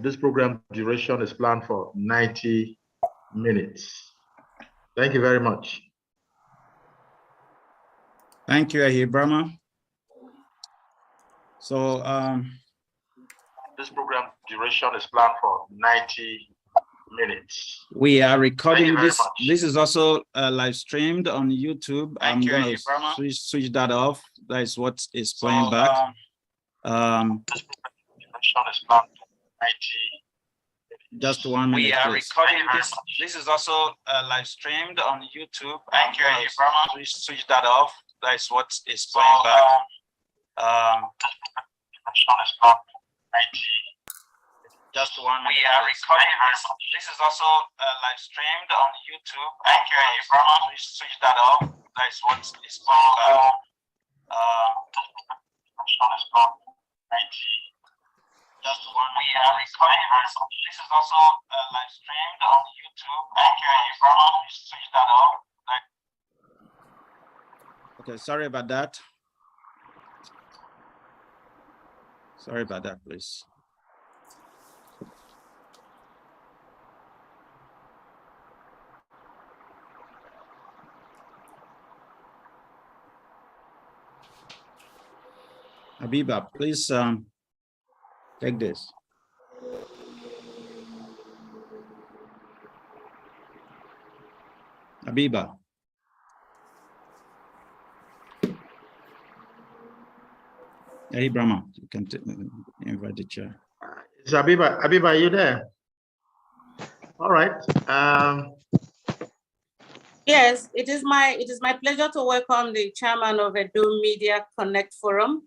This program duration is planned for 90 minutes. Thank you very much. Thank you, Ahibrama. So this program duration is planned for 90 minutes. We are recording this. This is also live streamed on YouTube. I'm going to switch that off. That is what is playing back. This program duration is planned for 90. Just 1 minute. We are recording this. This is also live streamed on YouTube. Thank you, Ahibrama. Switch that off. That is what is playing back. Just 1 minute. We are recording this. This is also live streamed on YouTube. Thank you, Ahibrama. Switch that off. That is what is playing back. Just 1 minute. We are recording this. This is also live streamed on YouTube. Thank you, Ahibrama. Switch that off. Okay, sorry about that. Sorry about that, please. Habiba, please take this. Habiba. Hey, Brahma, you can invite the chair. Habiba, are you there? All right. Yes, it is my pleasure to welcome the chairman of Edo Media Connect Forum,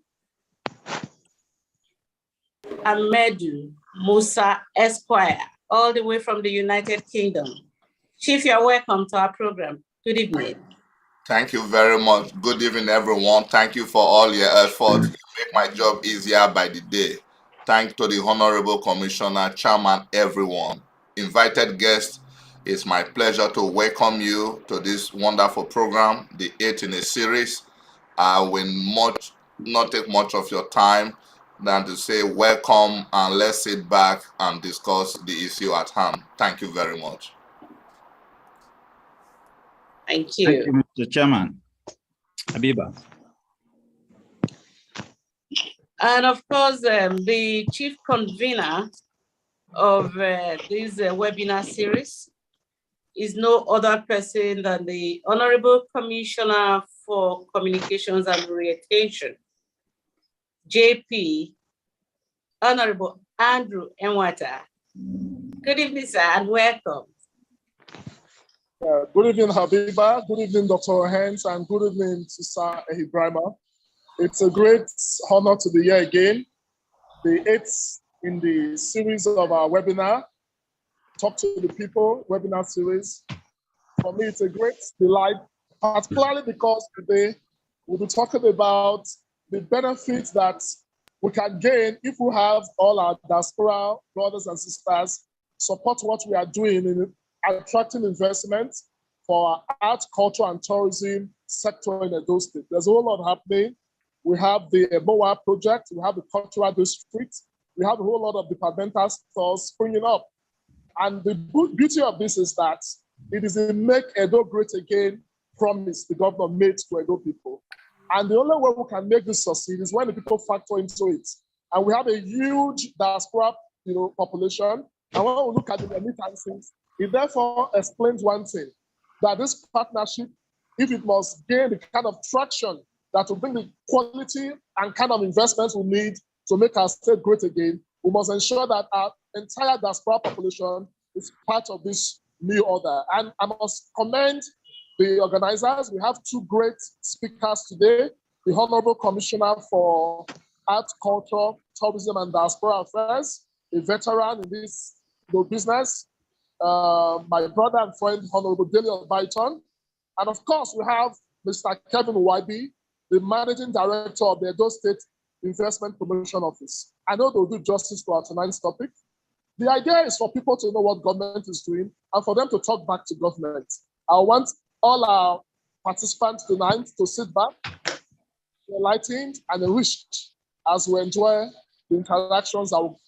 Amedu Musa Esquire, all the way from the United Kingdom. Chief, you're welcome to our program. Good evening. Thank you very much. Good evening, everyone. Thank you for all your efforts. You make my job easier by the day. Thank to the Honorable Commissioner, Chairman, everyone. Invited guests, it's my pleasure to welcome you to this wonderful program, the 8th in a series. I will not take much of your time than to say welcome and let's sit back and discuss the issue at hand. Thank you very much. Thank you. Thank you, Mr. Chairman. Habiba. And of course, the chief convener of this webinar series is no other person than the Honorable Commissioner for Communications and Retention, JP, Honorable Andrew Enwata. Good evening, sir, and welcome. Good evening, Habiba. Good evening, Dr. Hens, and good evening to Sir Ahibrama. It's a great honor to be here again, the 8th in the series of our webinar, Talk to the People webinar series. For me, it's a great delight, particularly because today we'll be talking about the benefits that we can gain if we have all our diaspora brothers and sisters support what we are doing in attracting investment for our art, culture, and tourism sector in Edo State. There's a whole lot happening. We have the MOA project, we have the cultural district, we have a whole lot of departmental stores springing up. And the beauty of this is that it is a Make Edo Great Again promise the governor made to Edo people. And the only way we can make this succeed is when the people factor into it. And we have a huge diaspora population. And when we look at the remittances, it therefore explains one thing, that this partnership, if it must gain the kind of traction that will bring the quality and kind of investments we need to make our state great again, we must ensure that our entire diaspora population is part of this new order. And I must commend the organizers. We have two great speakers today, the Honorable Commissioner for Art, Culture, Tourism, and Diaspora Affairs, a veteran in this business, my brother and friend, Honorable Daniel Byton. And of course, we have Mr. Kevin Waibi, the Managing Director of the Edo State Investment Promotion Office. I know they'll do justice to our tonight's topic. The idea is for people to know what government is doing and for them to talk back to government. I want all our participants tonight to sit back, enlightened and enriched as we enjoy the interactions that will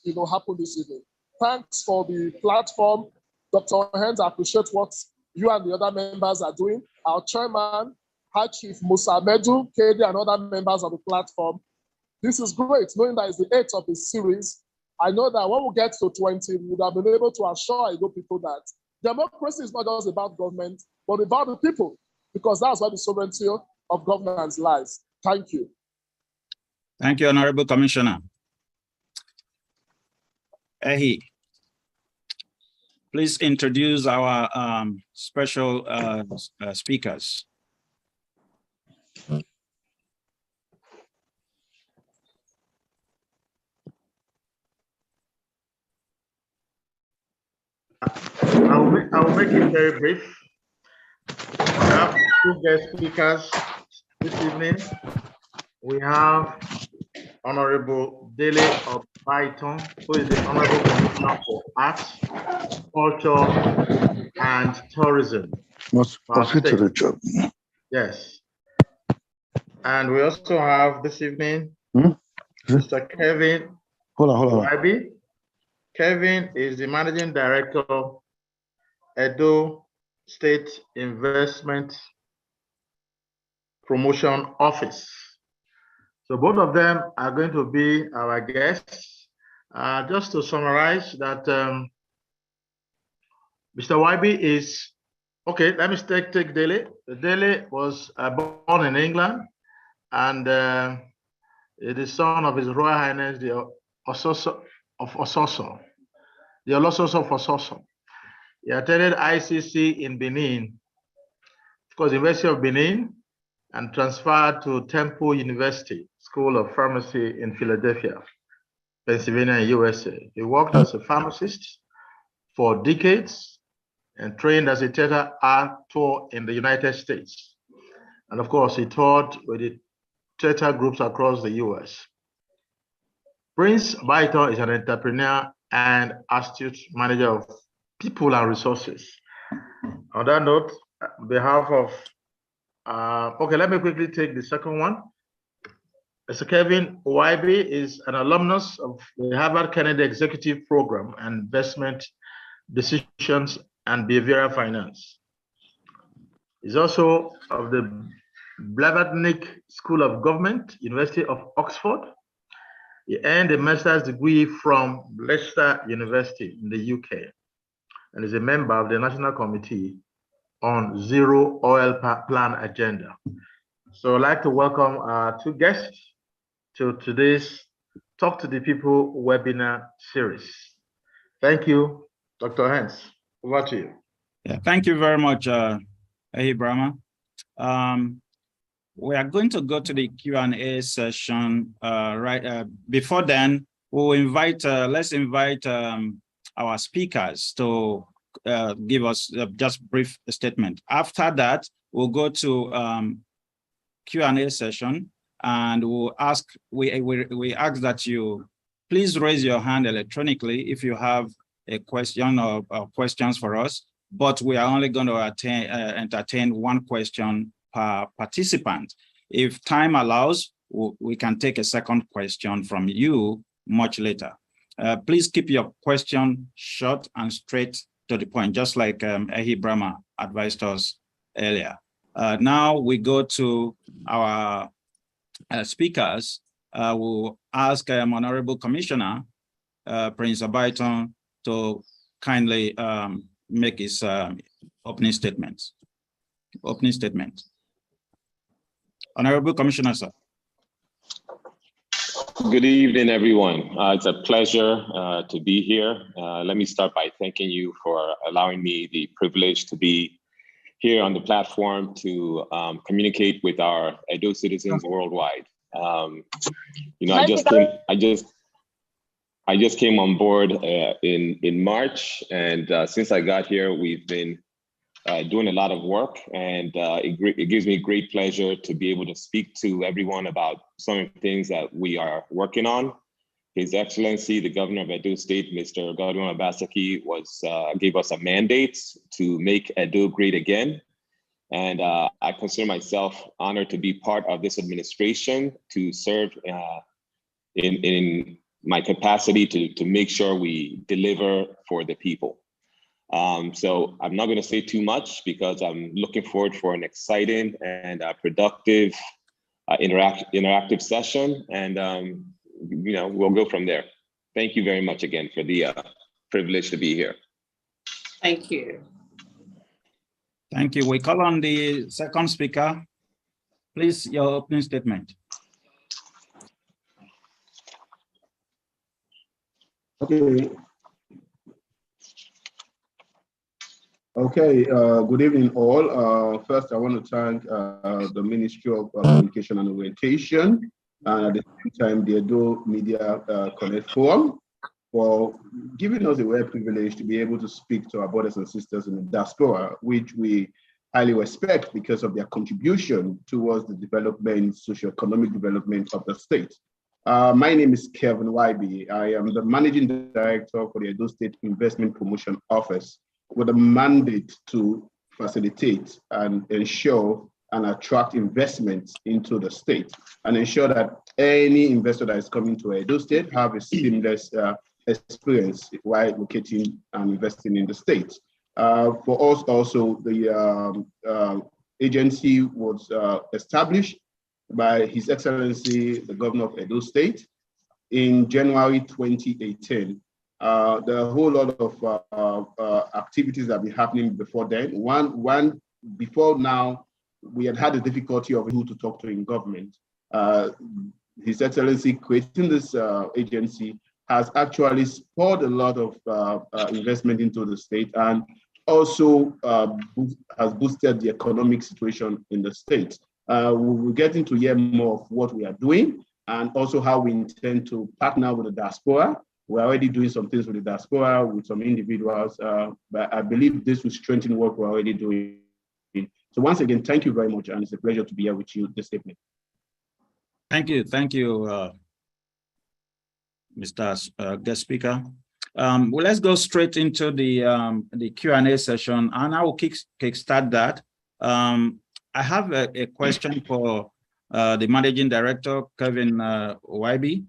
happen this evening. Thanks for the platform. Dr. Hens, I appreciate what you and the other members are doing. Our chairman, High Chief Musa Medu, KD, and other members of the platform. This is great, knowing that it's the 8th of the series. I know that when we get to 20, we would have been able to assure Edo people that democracy is not just about government, but about the people, because that's where the sovereignty of governance lies. Thank you. Thank you, Honorable Commissioner. Ehi, please introduce our special speakers. I'll make it very brief. We have 2 guest speakers this evening. We have Honorable Dele Obaitan, who is the Honorable Commissioner for Arts, Culture, and Tourism. Must fit to the job. Yes. And we also have this evening Mr. Kevin. Hold on. Waibi. Kevin is the Managing Director, Edo State Investment Promotion Office. So both of them are going to be our guests. Just to summarize that Mr. Waibi is, okay, let me take Dele. Dele was born in England, and is the son of His Royal Highness, the Ososo of Ososo, the Olososo of Ososo. He attended ICC in Benin, of course, University of Benin, and transferred to Temple University School of Pharmacy in Philadelphia, Pennsylvania, USA. He worked as a pharmacist for decades and trained as a theater actor in the United States. And of course, he taught with the theater groups across the US. Prince Obaitan is an entrepreneur and astute manager of people and resources. On that note, on behalf of, okay, let me quickly take the second one. Mr. Kevin Waibi is an alumnus of the Harvard Kennedy Executive Program and Investment Decisions and Behavioral Finance. He's also of the Blavatnik School of Government, University of Oxford. He earned a master's degree from Leicester University in the UK and is a member of the National Committee on Zero Oil Plan Agenda. So I'd like to welcome our 2 guests to today's Talk to the People webinar series. Thank you, Dr. Hens. Over to you. Yeah, thank you very much, Ehi Brahma. We are going to go to the Q&A session. Before then, we'll invite, let's invite our speakers to give us just brief statement. After that, we'll go to Q&A session, and we'll ask, we ask that you please raise your hand electronically if you have a question or questions for us, but we are only going to entertain 1 question per participant. If time allows, we can take a second question from you much later. Please keep your question short and straight to the point, just like Ehi Brahma advised us earlier. Now we go to our speakers. We'll ask Honorable Commissioner Prince Obaitan to kindly make his opening statement. Honorable Commissioner, sir. Good evening, everyone. It's a pleasure to be here. Let me start by thanking you for allowing me the privilege to be here on the platform to communicate with our Edo citizens worldwide. I just came on board in March, and since I got here, we've been doing a lot of work, and it gives me great pleasure to be able to speak to everyone about some of the things that we are working on. His Excellency, the Governor of Edo State, Mr. Godwin Obaseki, gave us a mandate to make Edo great again. And I consider myself honored to be part of this administration to serve in my capacity to make sure we deliver for the people. So I'm not going to say too much because I'm looking forward for an exciting and productive interactive session, and we'll go from there. Thank you very much again for the privilege to be here. Thank you. Thank you. We call on the second speaker. Please, your opening statement. Okay. Okay, good evening all. First, I want to thank the Ministry of Communication and Orientation, and at the same time, the Edo Media Connect Forum, for giving us a rare privilege to be able to speak to our brothers and sisters in the diaspora, which we highly respect because of their contribution towards the development, socio-economic development of the state. My name is Kevin Waibi. I am the Managing Director for the Edo State Investment Promotion Office, with a mandate to facilitate and ensure and attract investments into the state and ensure that any investor that is coming to Edo State have a seamless experience while locating and investing in the state. For us also, the agency was established by His Excellency, the Governor of Edo State in January 2018. There are a whole lot of activities that have been happening before then. One before now, we had the difficulty of who to talk to in government. His Excellency creating this agency has actually spurred a lot of investment into the state, and also has boosted the economic situation in the state. We're getting to hear more of what we are doing and also how we intend to partner with the diaspora. We're already doing some things with the diaspora, with some individuals, but I believe this will strengthen what we're already doing. So once again, thank you very much, and it's a pleasure to be here with you this evening. Thank you, Mr. Guest Speaker. Well, let's go straight into the Q&A session, and I will kickstart that. I have a question for the Managing Director, Kevin Waibi.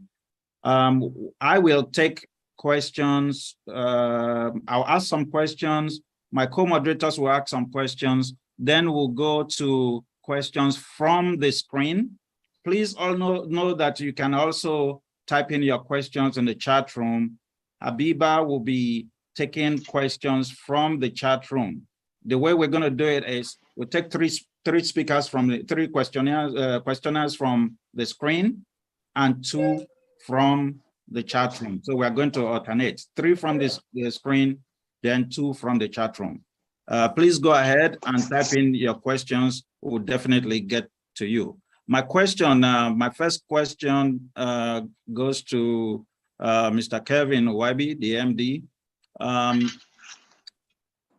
I will take questions. I'll ask some questions. My co-moderators will ask some questions. Then we'll go to questions from the screen. Please all know that you can also type in your questions in the chat room. Habiba will be taking questions from the chat room. The way we're going to do it is we'll take three speakers from the three questioners from the screen and 2 from the chat room. So we're going to alternate 3 from the screen, then 2 from the chat room. Please go ahead and type in your questions. We'll definitely get to you. My first question goes to Mr. Kevin Waibi, the MD.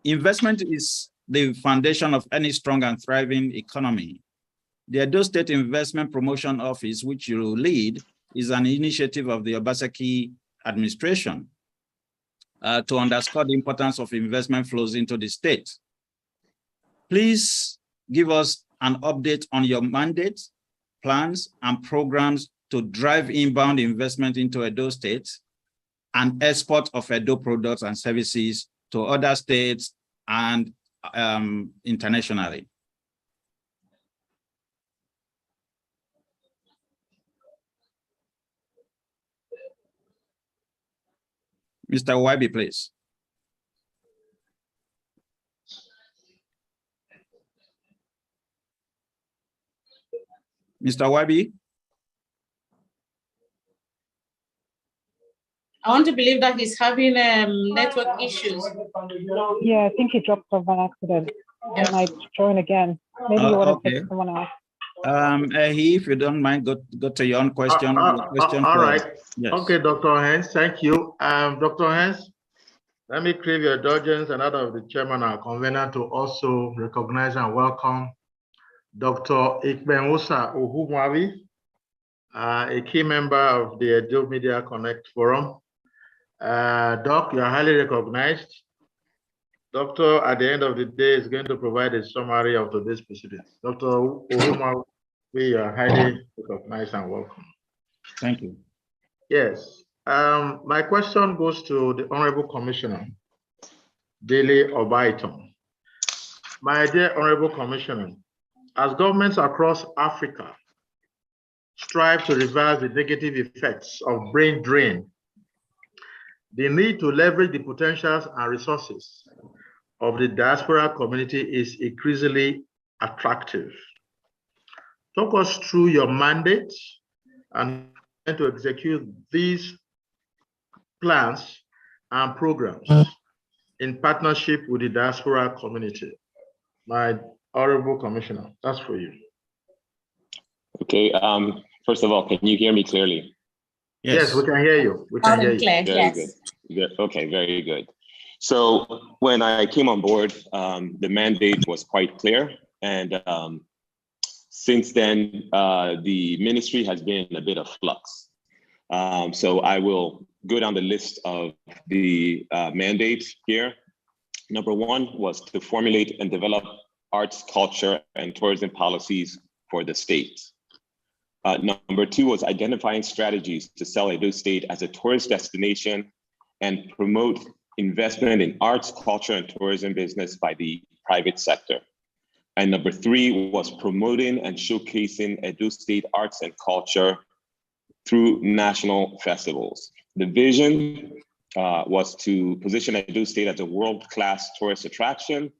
Investment is the foundation of any strong and thriving economy. The Edo State Investment Promotion Office, which you lead, is an initiative of the Obaseki administration to underscore the importance of investment flows into the state. Please give us an update on your mandate, plans, and programs to drive inbound investment into Edo State and export of Edo products and services to other states and internationally. Mr. Waibi, please. Mr. Waibi? I want to believe that he's having network issues. Yeah, I think he dropped off by accident. He might join again. Maybe you want to take someone else. If you don't mind, go to your own question. All right. Yes. Okay, Dr. Hens, thank you. Dr. Hens, let me crave your indulgence and that of the chairman and convener to also recognize and welcome Dr. Ikbenwusa Uhumwabi, a key member of the Edo Media Connect Forum. Doc, you are highly recognized. Doctor, at the end of the day, is going to provide a summary of today's proceedings. Dr. Uhumwabi, you are highly recognized and welcome. Thank you. Yes. My question goes to the Honorable Commissioner, Dele Obaiton. My dear Honorable Commissioner, as governments across Africa strive to reverse the negative effects of brain drain, the need to leverage the potentials and resources of the diaspora community is increasingly attractive. Talk us through your mandate and to execute these plans and programs in partnership with the diaspora community. My Honorable Commissioner, that's for you. Okay, first of all, can you hear me clearly? Yes, we can hear you. We can hear you. Very good. Okay, very good. So when I came on board, the mandate was quite clear. And since then, the ministry has been in a bit of flux. So I will go down the list of the mandates here. Number one was to formulate and develop arts, culture, and tourism policies for the state. Number two was identifying strategies to sell Edo State as a tourist destination and promote investment in arts, culture, and tourism business by the private sector. And number three was promoting and showcasing Edo State arts and culture through national festivals. The vision was to position Edo State as a world-class tourist attraction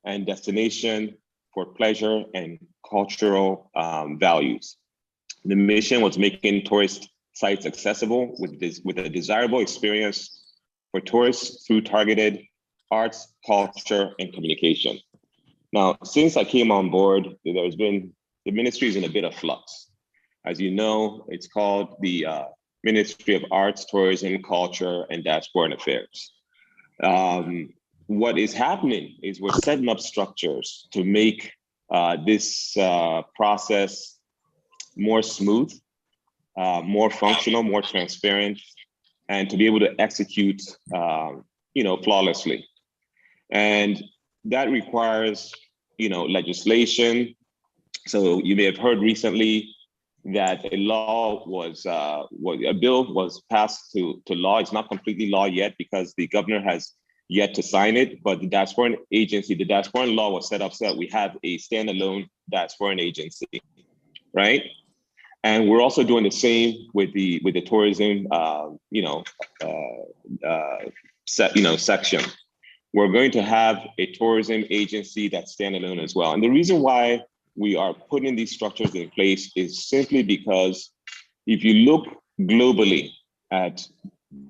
and destination for pleasure and cultural values. The mission was making tourist sites accessible with a desirable experience for tourists through targeted arts, culture, and communication. Now, since I came on board, the ministry is in a bit of flux. As you know, it's called the Ministry of Arts, Tourism, Culture, and Diaspora Affairs. What is happening is we're setting up structures to make this process more smooth, more functional, more transparent, and to be able to execute, flawlessly. And that requires, legislation. So you may have heard recently that a bill was passed to law. It's not completely law yet because the governor has yet to sign it, but the Diasporan Agency, the Diasporan law was set up so that we have a standalone Diasporan agency, right? And we're also doing the same with the tourism, section. We're going to have a tourism agency that's standalone as well. And the reason why we are putting these structures in place is simply because if you look globally at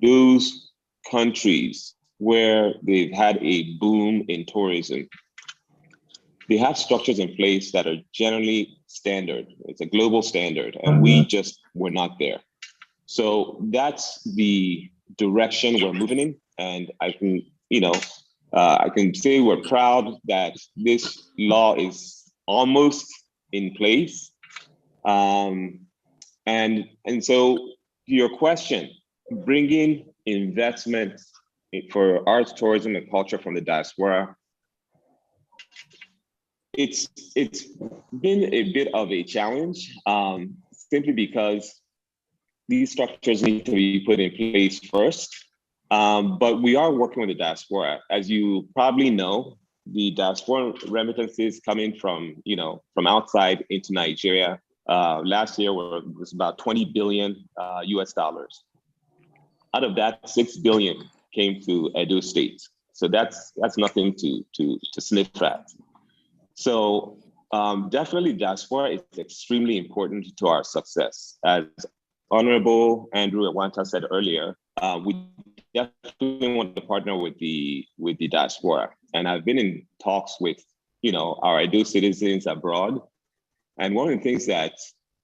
those countries where they've had a boom in tourism, they have structures in place that are generally standard. It's a global standard, and we just were not there. So that's the direction we're moving in. And I can, I can say we're proud that this law is almost in place. And so your question, bringing investment for arts, tourism, and culture from the diaspora, it's been a bit of a challenge, simply because these structures need to be put in place first. But we are working with the diaspora. As you probably know, the diaspora remittances coming from outside into Nigeria last year was about 20 billion US dollars. Out of that, 6 billion came to Edo State. So that's nothing to sniff at. So definitely diaspora is extremely important to our success. As Honorable Andrew Awanta said earlier, we definitely want to partner with the diaspora. And I've been in talks with, our Edo citizens abroad. And one of the things that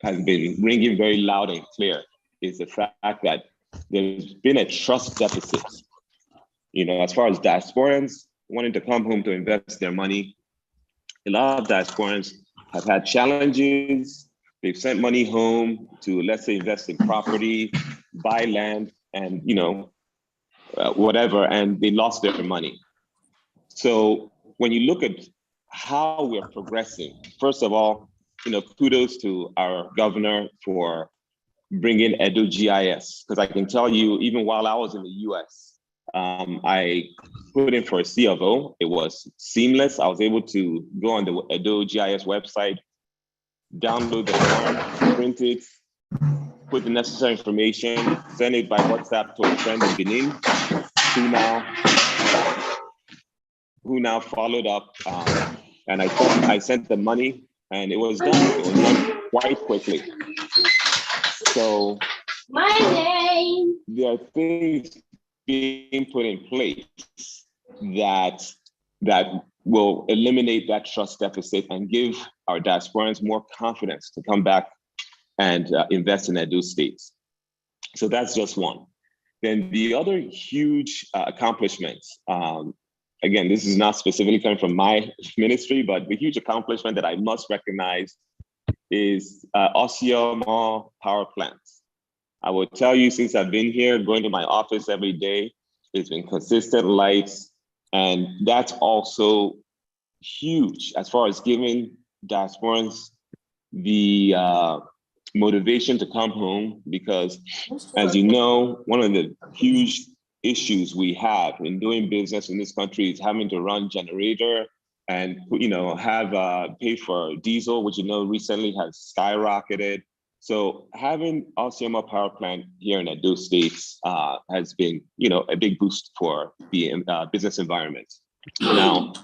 has been ringing very loud and clear is the fact that there's been a trust deficit. As far as diasporans wanting to come home to invest their money, a lot of diasporans have had challenges. They've sent money home to, let's say, invest in property, buy land, and whatever, and they lost their money. So when you look at how we're progressing, first of all, kudos to our governor for bring in Edo GIS, because I can tell you, even while I was in the US, I put in for a C of O. It was seamless. I was able to go on the Edo GIS website, download the form, print it, put the necessary information, send it by WhatsApp to a friend in Benin, who now followed up, and I sent the money, and it was done. It was done quite quickly. So there are things being put in place that will eliminate that trust deficit and give our diasporans more confidence to come back and invest in Edo states. So that's just one. Then the other huge accomplishments, again, this is not specifically coming from my ministry, but the huge accomplishment that I must recognize is Osceola power plants. I will tell you, since I've been here, going to my office every day, it's been consistent lights, and that's also huge as far as giving diasporans the motivation to come home, because as you know, one of the huge issues we have in doing business in this country is having to run generator and have pay for diesel, which recently has skyrocketed. So having Osceola power plant here in Edo states has been a big boost for the business environment. Now,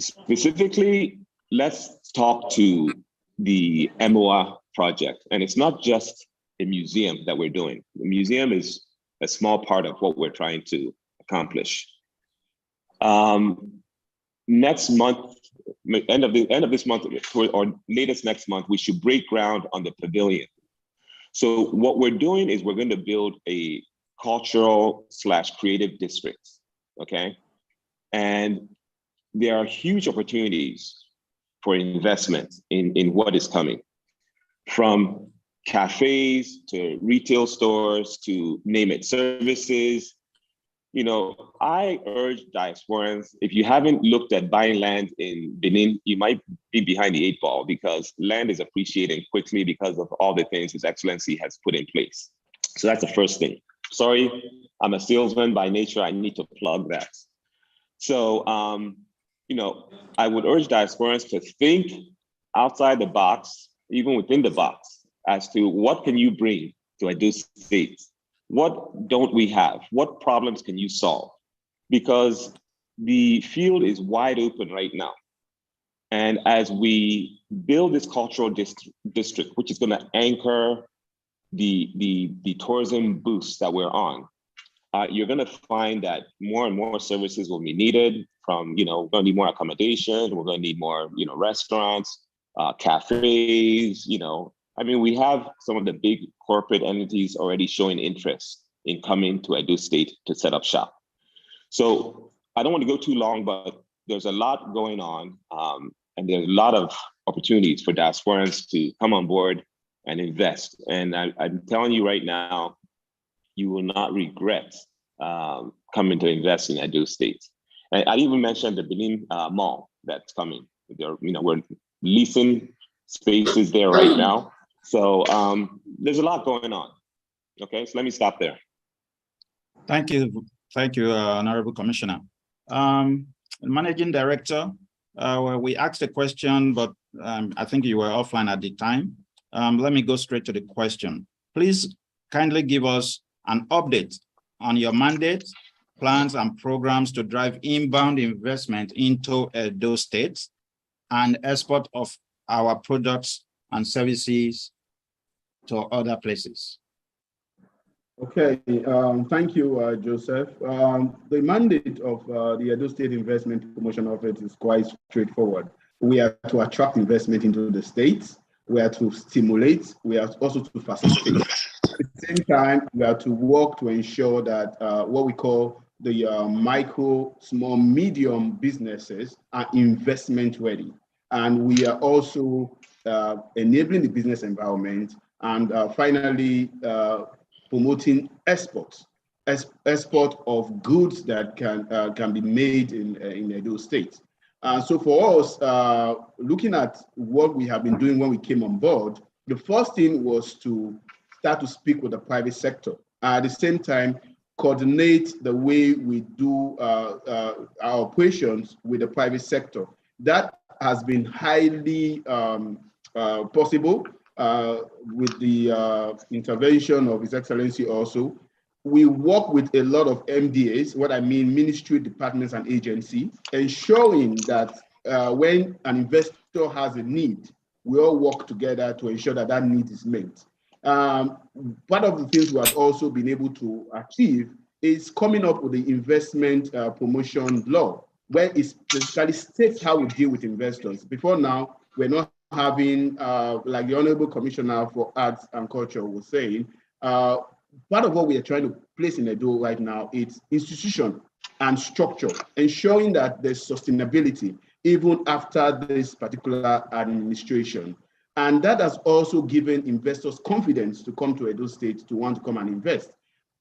specifically, let's talk to the MOA project. And it's not just a museum that we're doing. The museum is a small part of what we're trying to accomplish. Next month, end of this month or latest next month, we should break ground on the pavilion. So what we're doing is we're going to build a cultural/creative district, okay? And there are huge opportunities for investment in what is coming, from cafes to retail stores to name it, services. I urge diasporans, if you haven't looked at buying land in Benin, you might be behind the 8 ball, because land is appreciating quickly because of all the things His Excellency has put in place. So that's the first thing. Sorry, I'm a salesman by nature. I need to plug that. So, I would urge diasporans to think outside the box, even within the box, as to what can you bring to Edo State? What don't we have? What problems can you solve? Because the field is wide open right now. And as we build this cultural district, which is going to anchor the tourism boost that we're on, you're going to find that more and more services will be needed. From, we're going to need more accommodation, we're going to need more, restaurants, cafes, we have some of the big corporate entities already showing interest in coming to Edo State to set up shop. So I don't want to go too long, but there's a lot going on, and there's a lot of opportunities for diasporans to come on board and invest. And I'm telling you right now, you will not regret coming to invest in Edo State. And I even mentioned the Benin Mall that's coming. We're leasing spaces there right now. So there's a lot going on. Okay, so let me stop there. Thank you, Honorable Commissioner. Managing Director, we asked a question, but I think you were offline at the time. Let me go straight to the question. Please kindly give us an update on your mandate, plans, and programs to drive inbound investment into Edo State and export of our products and services to other places. Okay, thank you, Joseph. The mandate of the Edo State Investment Promotion Office is quite straightforward. We are to attract investment into the states, we are to stimulate, we are also to facilitate. At the same time, we are to work to ensure that what we call the micro, small, medium businesses are investment ready. And we are also enabling the business environment, and finally, promoting export of goods that can be made in Edo State. So for us, looking at what we have been doing when we came on board, the first thing was to start to speak with the private sector. At the same time, coordinate the way we do our operations with the private sector. That has been highly possible with the intervention of His Excellency also. We work with a lot of MDAs, what I mean, ministry, departments, and agencies, ensuring that when an investor has a need, we all work together to ensure that that need is met. Part of the things we have also been able to achieve is coming up with the investment promotion law, where it specifically states how we deal with investors. Before now, we're not having, like the Honorable Commissioner for Arts and Culture was saying, part of what we are trying to place in Edo right now is institution and structure, ensuring that there's sustainability even after this particular administration. And that has also given investors confidence to come to Edo State to want to come and invest.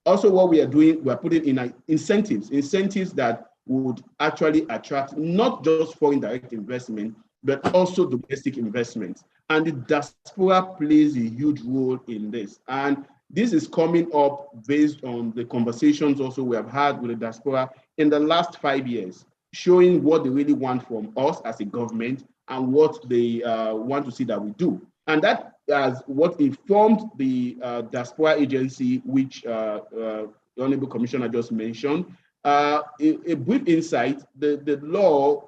Also, what we are doing, we are putting in incentives that would actually attract not just foreign direct investment, but also domestic investment. And the diaspora plays a huge role in this. And this is coming up based on the conversations also we have had with the diaspora in the last 5 years, showing what they really want from us as a government and what they want to see that we do. And that is what informed the diaspora agency, which the Honorable Commissioner just mentioned. A brief insight, the law,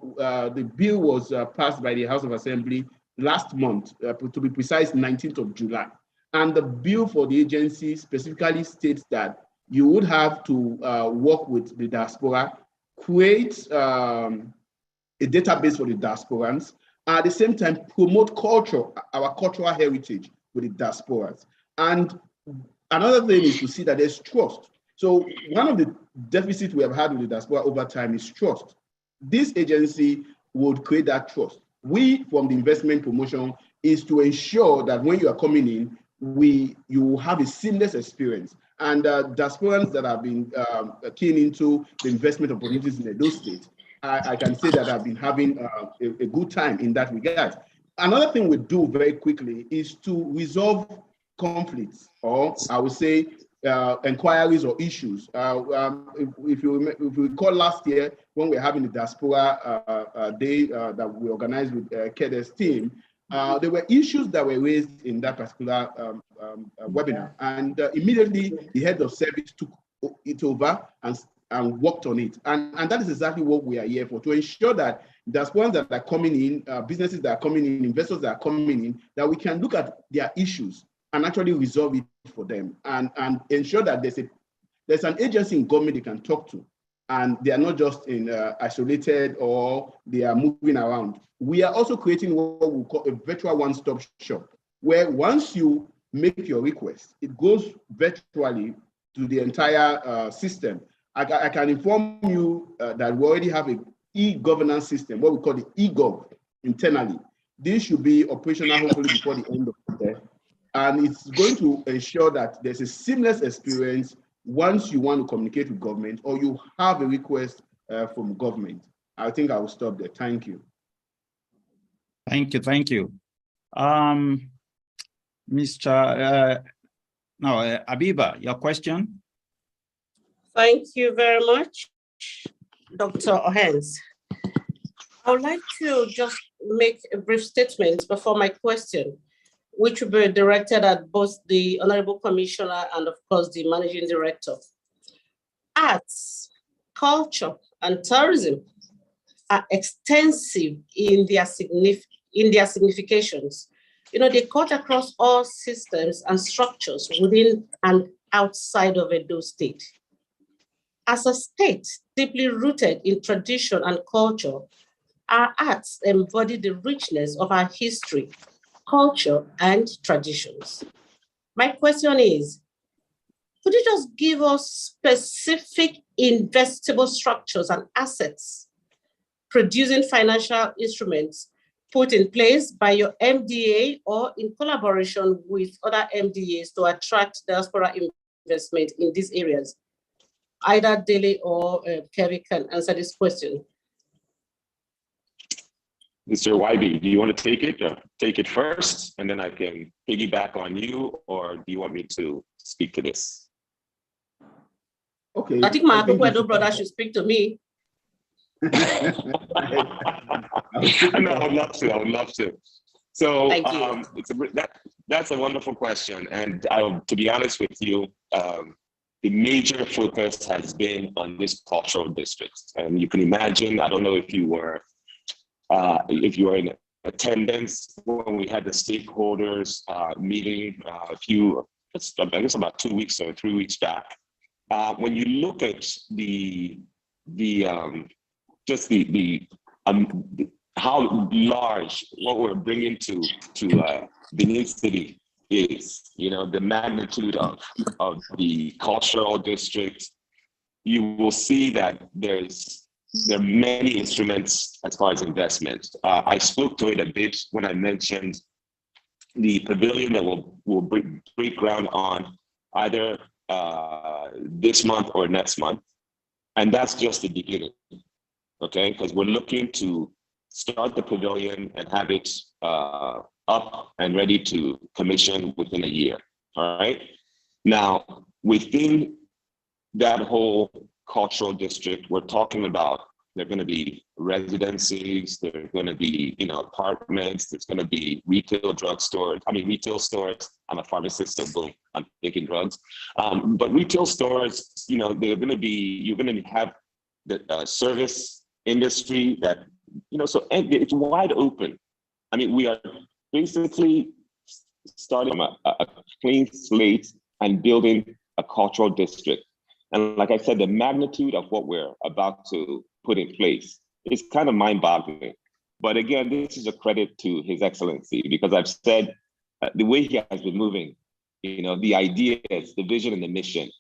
the bill was passed by the House of Assembly last month, to be precise, 19th of July. And the bill for the agency specifically states that you would have to work with the diaspora, create a database for the diasporans, at the same time promote culture, our cultural heritage with the diasporas. And another thing is to see that there's trust. So one of the deficits we have had with the diaspora over time is trust. This agency would create that trust. We, from the investment promotion, is to ensure that when you are coming in, you have a seamless experience. And diasporans that have been keen into the investment opportunities in Edo State, I can say that I've been having a good time in that regard. Another thing we do very quickly is to resolve conflicts, or I would say inquiries or issues. If you recall last year when we were having the diaspora day that we organized with KEDE's team, there were issues that were raised in that particular webinar, and immediately the head of service took it over and worked on it. And that is exactly what we are here for, to ensure that diasporans that are coming in, businesses that are coming in, investors that are coming in, that we can look at their issues and actually resolve it for them, and ensure that there's an agency in government they can talk to, and they are not just in isolated or they are moving around. We are also creating what we call a virtual one-stop shop, where once you make your request, it goes virtually to the entire system. I can inform you that we already have an e-governance system, what we call the e-gov internally. This should be operational hopefully before the end of the year. And it's going to ensure that there's a seamless experience once you want to communicate with government or you have a request from government. I think I will stop there. Thank you. Thank you. Abiba, your question? Thank you very much, Dr. Ohens. I would like to just make a brief statement before my question, which will be directed at both the Honorable Commissioner and, of course, the Managing Director. Arts, culture, and tourism are extensive in their significations. You know, they cut across all systems and structures within and outside of Edo State. As a state deeply rooted in tradition and culture, our arts embody the richness of our history, culture, and traditions. My question is, could you just give us specific investable structures and assets producing financial instruments put in place by your MDA or in collaboration with other MDAs to attract diaspora investment in these areas? Either Dele or Kerry can answer this question. Mr. YB, do you want to take it first, and then I can piggyback on you, or do you want me to speak to this? Okay. I think my Akwedo brother should speak to me. No, I would love to. So that's a wonderful question. And to be honest with you, the major focus has been on this cultural district. And you can imagine, I don't know if you were in attendance when we had the stakeholders meeting I guess about 2 weeks or 3 weeks back. When you look at how large what we're bringing to Benin City is, the magnitude of the cultural district, you will see that there are many instruments as far as investment. I spoke to it a bit when I mentioned the pavilion that will break ground on either this month or next month. And that's just the beginning, okay? Because we're looking to start the pavilion and have it up and ready to commission within a year, all right? Now, within that whole cultural district, we're talking about there are going to be residencies, there are going to be, apartments, there's going to be retail stores. I'm a pharmacist, so boom, I'm taking drugs. But retail stores, you're going to have the service industry that, so it's wide open. I mean, we are basically starting from a clean slate and building a cultural district. And like I said, the magnitude of what we're about to put in place is kind of mind-boggling. But again, this is a credit to His Excellency, because I've said the way he has been moving, the ideas, the vision, and the mission.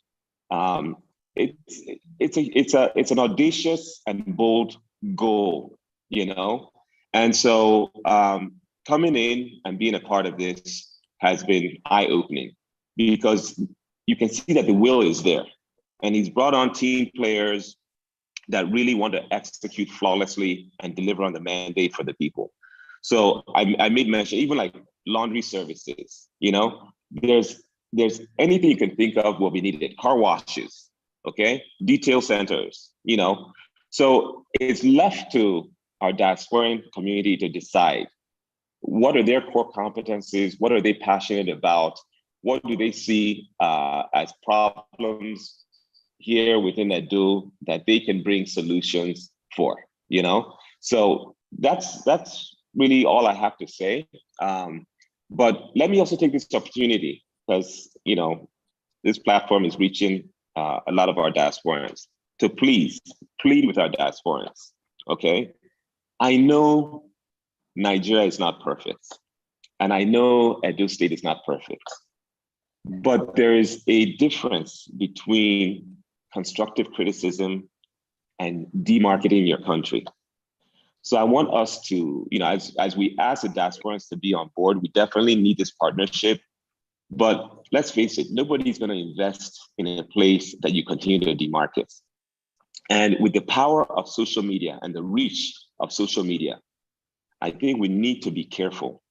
It's an audacious and bold goal, And so coming in and being a part of this has been eye-opening, because you can see that the will is there. And he's brought on team players that really want to execute flawlessly and deliver on the mandate for the people. So I made mention, even like laundry services, there's anything you can think of will be needed. Car washes, okay? Detail centers, So it's left to our diasporan community to decide what are their core competencies, what are they passionate about, what do they see as problems here within Edo that they can bring solutions for, So that's really all I have to say. But let me also take this opportunity, because, this platform is reaching a lot of our diasporans, to please plead with our diasporans, okay? I know Nigeria is not perfect, and I know Edo State is not perfect, but there is a difference between constructive criticism and demarketing your country. So I want us to, as we ask the diasporans to be on board, we definitely need this partnership. But let's face it, nobody's going to invest in a place that you continue to demarket. And with the power of social media and the reach of social media, I think we need to be careful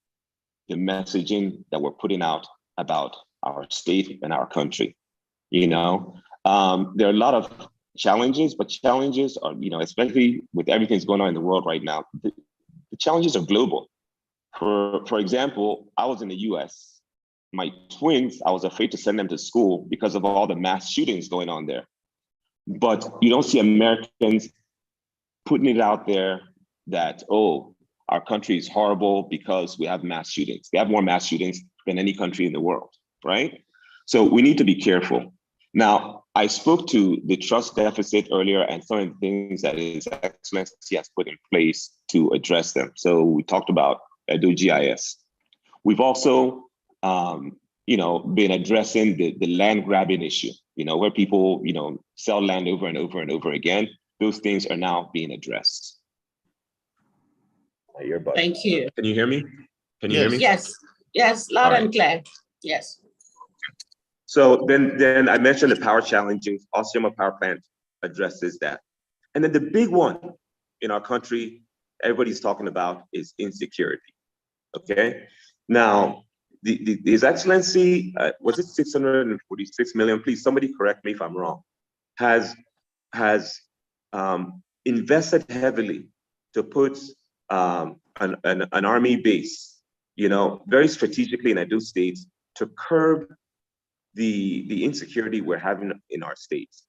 the messaging that we're putting out about our state and our country. There are a lot of challenges, but challenges are, especially with everything that's going on in the world right now, the challenges are global. For example, I was in the US. My twins, I was afraid to send them to school because of all the mass shootings going on there. But you don't see Americans putting it out there that, our country is horrible because we have mass shootings. We have more mass shootings than any country in the world, right? So we need to be careful. Now, I spoke to the trust deficit earlier and some of the things that His Excellency has put in place to address them. So we talked about Edo GIS. We've also, been addressing the land grabbing issue, where people, sell land over and over and over again. Those things are now being addressed. Thank you. Can you hear me? Can you hear me? Yes, loud and clear. Yes. So then I mentioned the power challenges. Osceola Power Plant addresses that. And then the big one in our country everybody's talking about is insecurity. Okay, now His Excellency, was it 646 million? Please, somebody correct me if I'm wrong. Has invested heavily to put an army base, very strategically in Edo State to curb the insecurity we're having in our states.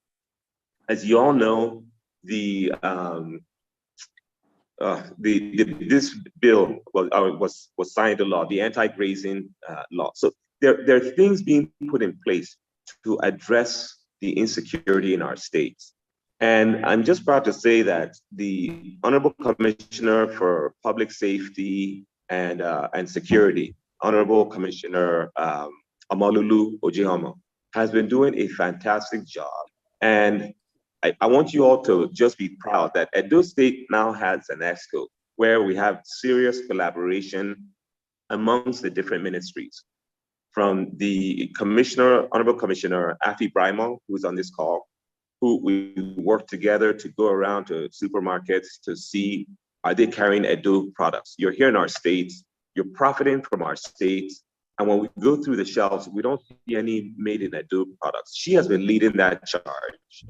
As you all know, this bill was signed into law, the anti-grazing law. So there are things being put in place to address the insecurity in our states. And I'm just proud to say that the Honorable Commissioner for Public Safety and Security, Honorable Commissioner Amalulu Ojihomo, has been doing a fantastic job. And I want you all to just be proud that Edo State now has an EXCO where we have serious collaboration amongst the different ministries. From the Honorable Commissioner Afi Braimong, who's on this call, who we work together to go around to supermarkets to see, are they carrying Edo products? You're here in our states, you're profiting from our states, and when we go through the shelves, we don't see any made in Edo products. She has been leading that charge.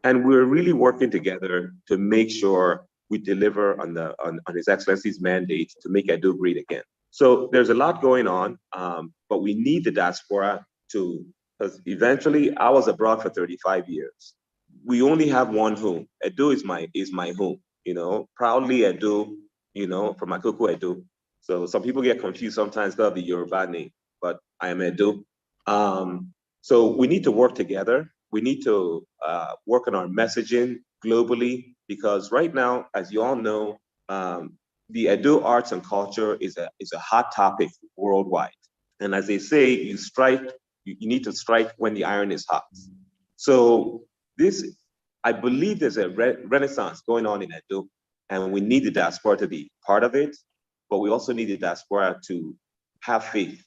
And we're really working together to make sure we deliver on His Excellency's mandate to make Edo great again. So there's a lot going on, but we need the diaspora because eventually I was abroad for 35 years. We only have one home. Edo is my home, proudly Edo, from Akoko Edo. So some people get confused sometimes about the Yoruba name, but I am Edo. So we need to work together. We need to work on our messaging globally, because right now, as you all know, the Edo arts and culture is a hot topic worldwide. And as they say, you need to strike when the iron is hot. So I believe there's a renaissance going on in Edo, and we need the diaspora to be part of it, but we also need the diaspora to have faith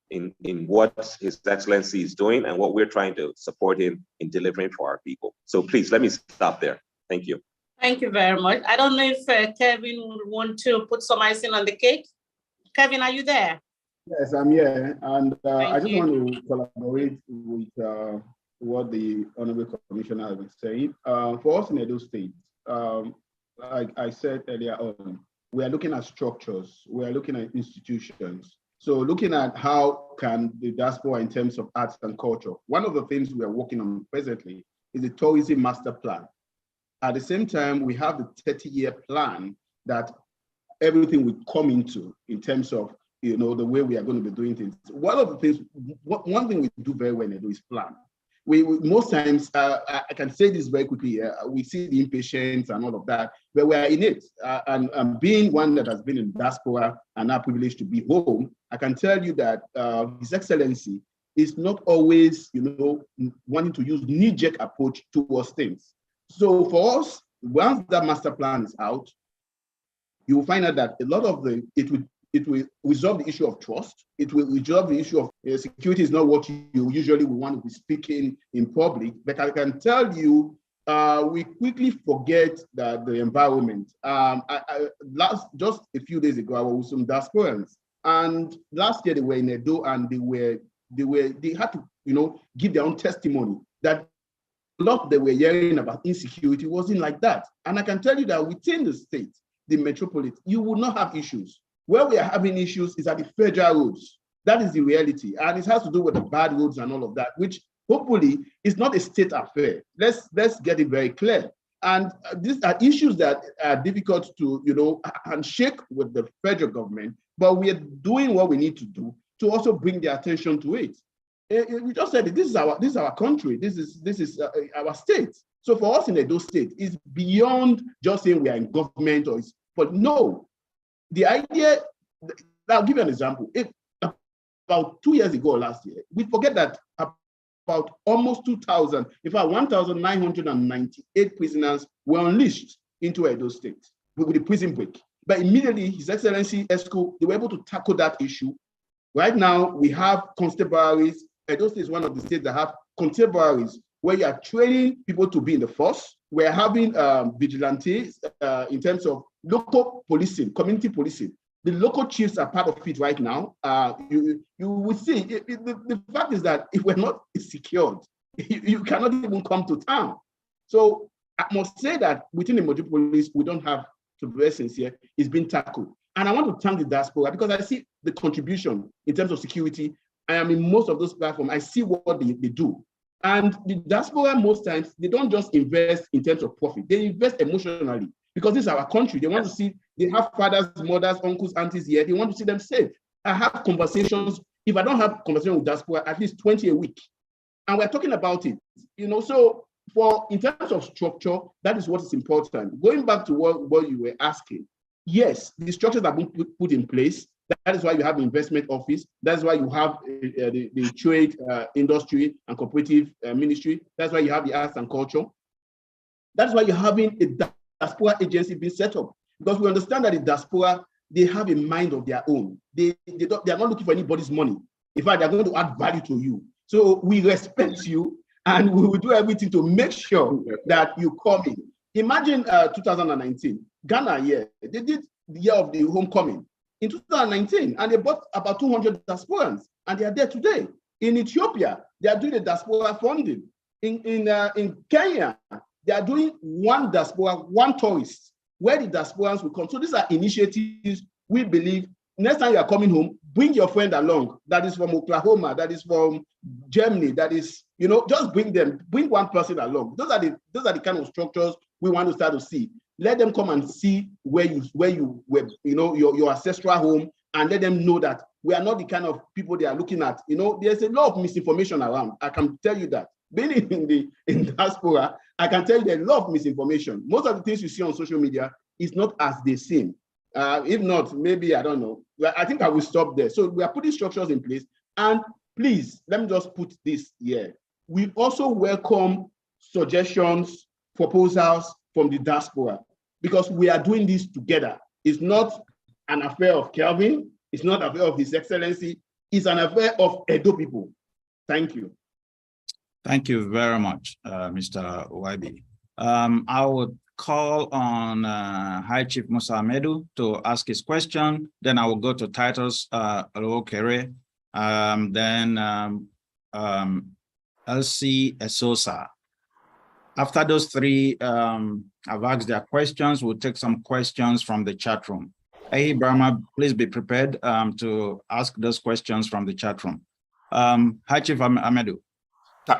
in what His Excellency is doing and what we're trying to support him in delivering for our people. So please, let me stop there. Thank you. Thank you very much. I don't know if Kevin would want to put some icing on the cake. Kevin, are you there? Yes, I'm here. And I just want to collaborate with what the Honorable Commissioner has been saying. For us in Edo State, like I said earlier on, we are looking at structures, we are looking at institutions. So looking at how can the diaspora in terms of arts and culture, one of the things we are working on presently is the tourism master plan. At the same time, we have the 30-year plan that everything will come into in terms of the way we are going to be doing things. One thing we do very well in Edo is plan. We most times, I can say this very quickly, we see the impatience and all of that, but we are in it. And being one that has been in diaspora and now privileged to be home, I can tell you that His Excellency is not always, wanting to use knee-jerk approach towards things. So for us, once that master plan is out, you will find out that a lot of it will resolve the issue of trust. It will resolve the issue of security is not what you usually would want to be speaking in public. But I can tell you, we quickly forget that the environment. Just a few days ago, I was with some diasporans, and last year they were in Edo, and they had to give their own testimony that a lot they were hearing about insecurity wasn't like that. And I can tell you that within the state, the metropolis, you will not have issues. Where we are having issues is at the federal roads. That is the reality. And it has to do with the bad roads and all of that, which hopefully is not a state affair. Let's get it very clear. And these are issues that are difficult to, handshake with the federal government, but we are doing what we need to do to also bring their attention to it. We just said this is our country. This is our state. So for us in Edo State, it's beyond just saying we are in government but no. The idea, I'll give you an example. About 2 years ago, last year, we forget that about almost 2,000, in fact, 1,998 prisoners were unleashed into Edo State with the prison break. But immediately, His Excellency ESCO, they were able to tackle that issue. Right now, we have constabularies. Edo State is one of the states that have constabularies, where you are training people to be in the force. we're having vigilantes in terms of local policing, community policing. The local chiefs are part of it right now. You will see, the fact is that if we're not secured, you cannot even come to town. So I must say that within the Emoji Police, we don't have, to be very sincere, it's been tackled. And I want to thank the diaspora because I see the contribution in terms of security. I am in most of those platforms. I see what they do. And the diaspora, most times, they don't just invest in terms of profit. They invest emotionally because this is our country. They want to see, they have fathers, mothers, uncles, aunties here. They want to see them safe. I have conversations. If I don't have conversation with diaspora, at least 20 a week. And we're talking about it, so in terms of structure, that is what is important. Going back to what you were asking, yes, the structures have been put in place. That is why you have the investment office. That's why you have the trade, industry and cooperative ministry. That's why you have the arts and culture. That's why you're having a diaspora agency being set up. Because we understand that the diaspora, they have a mind of their own. They are not looking for anybody's money. In fact, they're going to add value to you. So we respect you and we will do everything to make sure that you come in. Imagine 2019, Ghana, they did the year of the homecoming in 2019, and they bought about 200 diasporans, and they are there today. In Ethiopia, they are doing the diaspora funding. In Kenya, they are doing one diaspora, one tourist, where the diasporans will come. So these are initiatives we believe. Next time you are coming home, bring your friend along. That is from Oklahoma, that is from Germany, that is, just bring them, bring one person along. Those are the kind of structures we want to start to see. Let them come and see where you were, your ancestral home, and let them know that we are not the kind of people they are looking at. There's a lot of misinformation around. I can tell you that. Being in diaspora, I can tell you there's a lot of misinformation. Most of the things you see on social media is not as they seem. If not, maybe, I don't know. I think I will stop there. So we are putting structures in place. And please, let me just put this here. We also welcome suggestions, proposals from the diaspora, because we are doing this together. It's not an affair of Kelvin. It's not an affair of His Excellency. It's an affair of Edo people. Thank you. Thank you very much, Mr. YB. I would call on High Chief Musa Amedu to ask his question. Then I will go to Titus Olokere, then LC Esosa. After those three have asked their questions, we'll take some questions from the chat room. Hey, Brahma, please be prepared to ask those questions from the chat room. High Chief Amedu.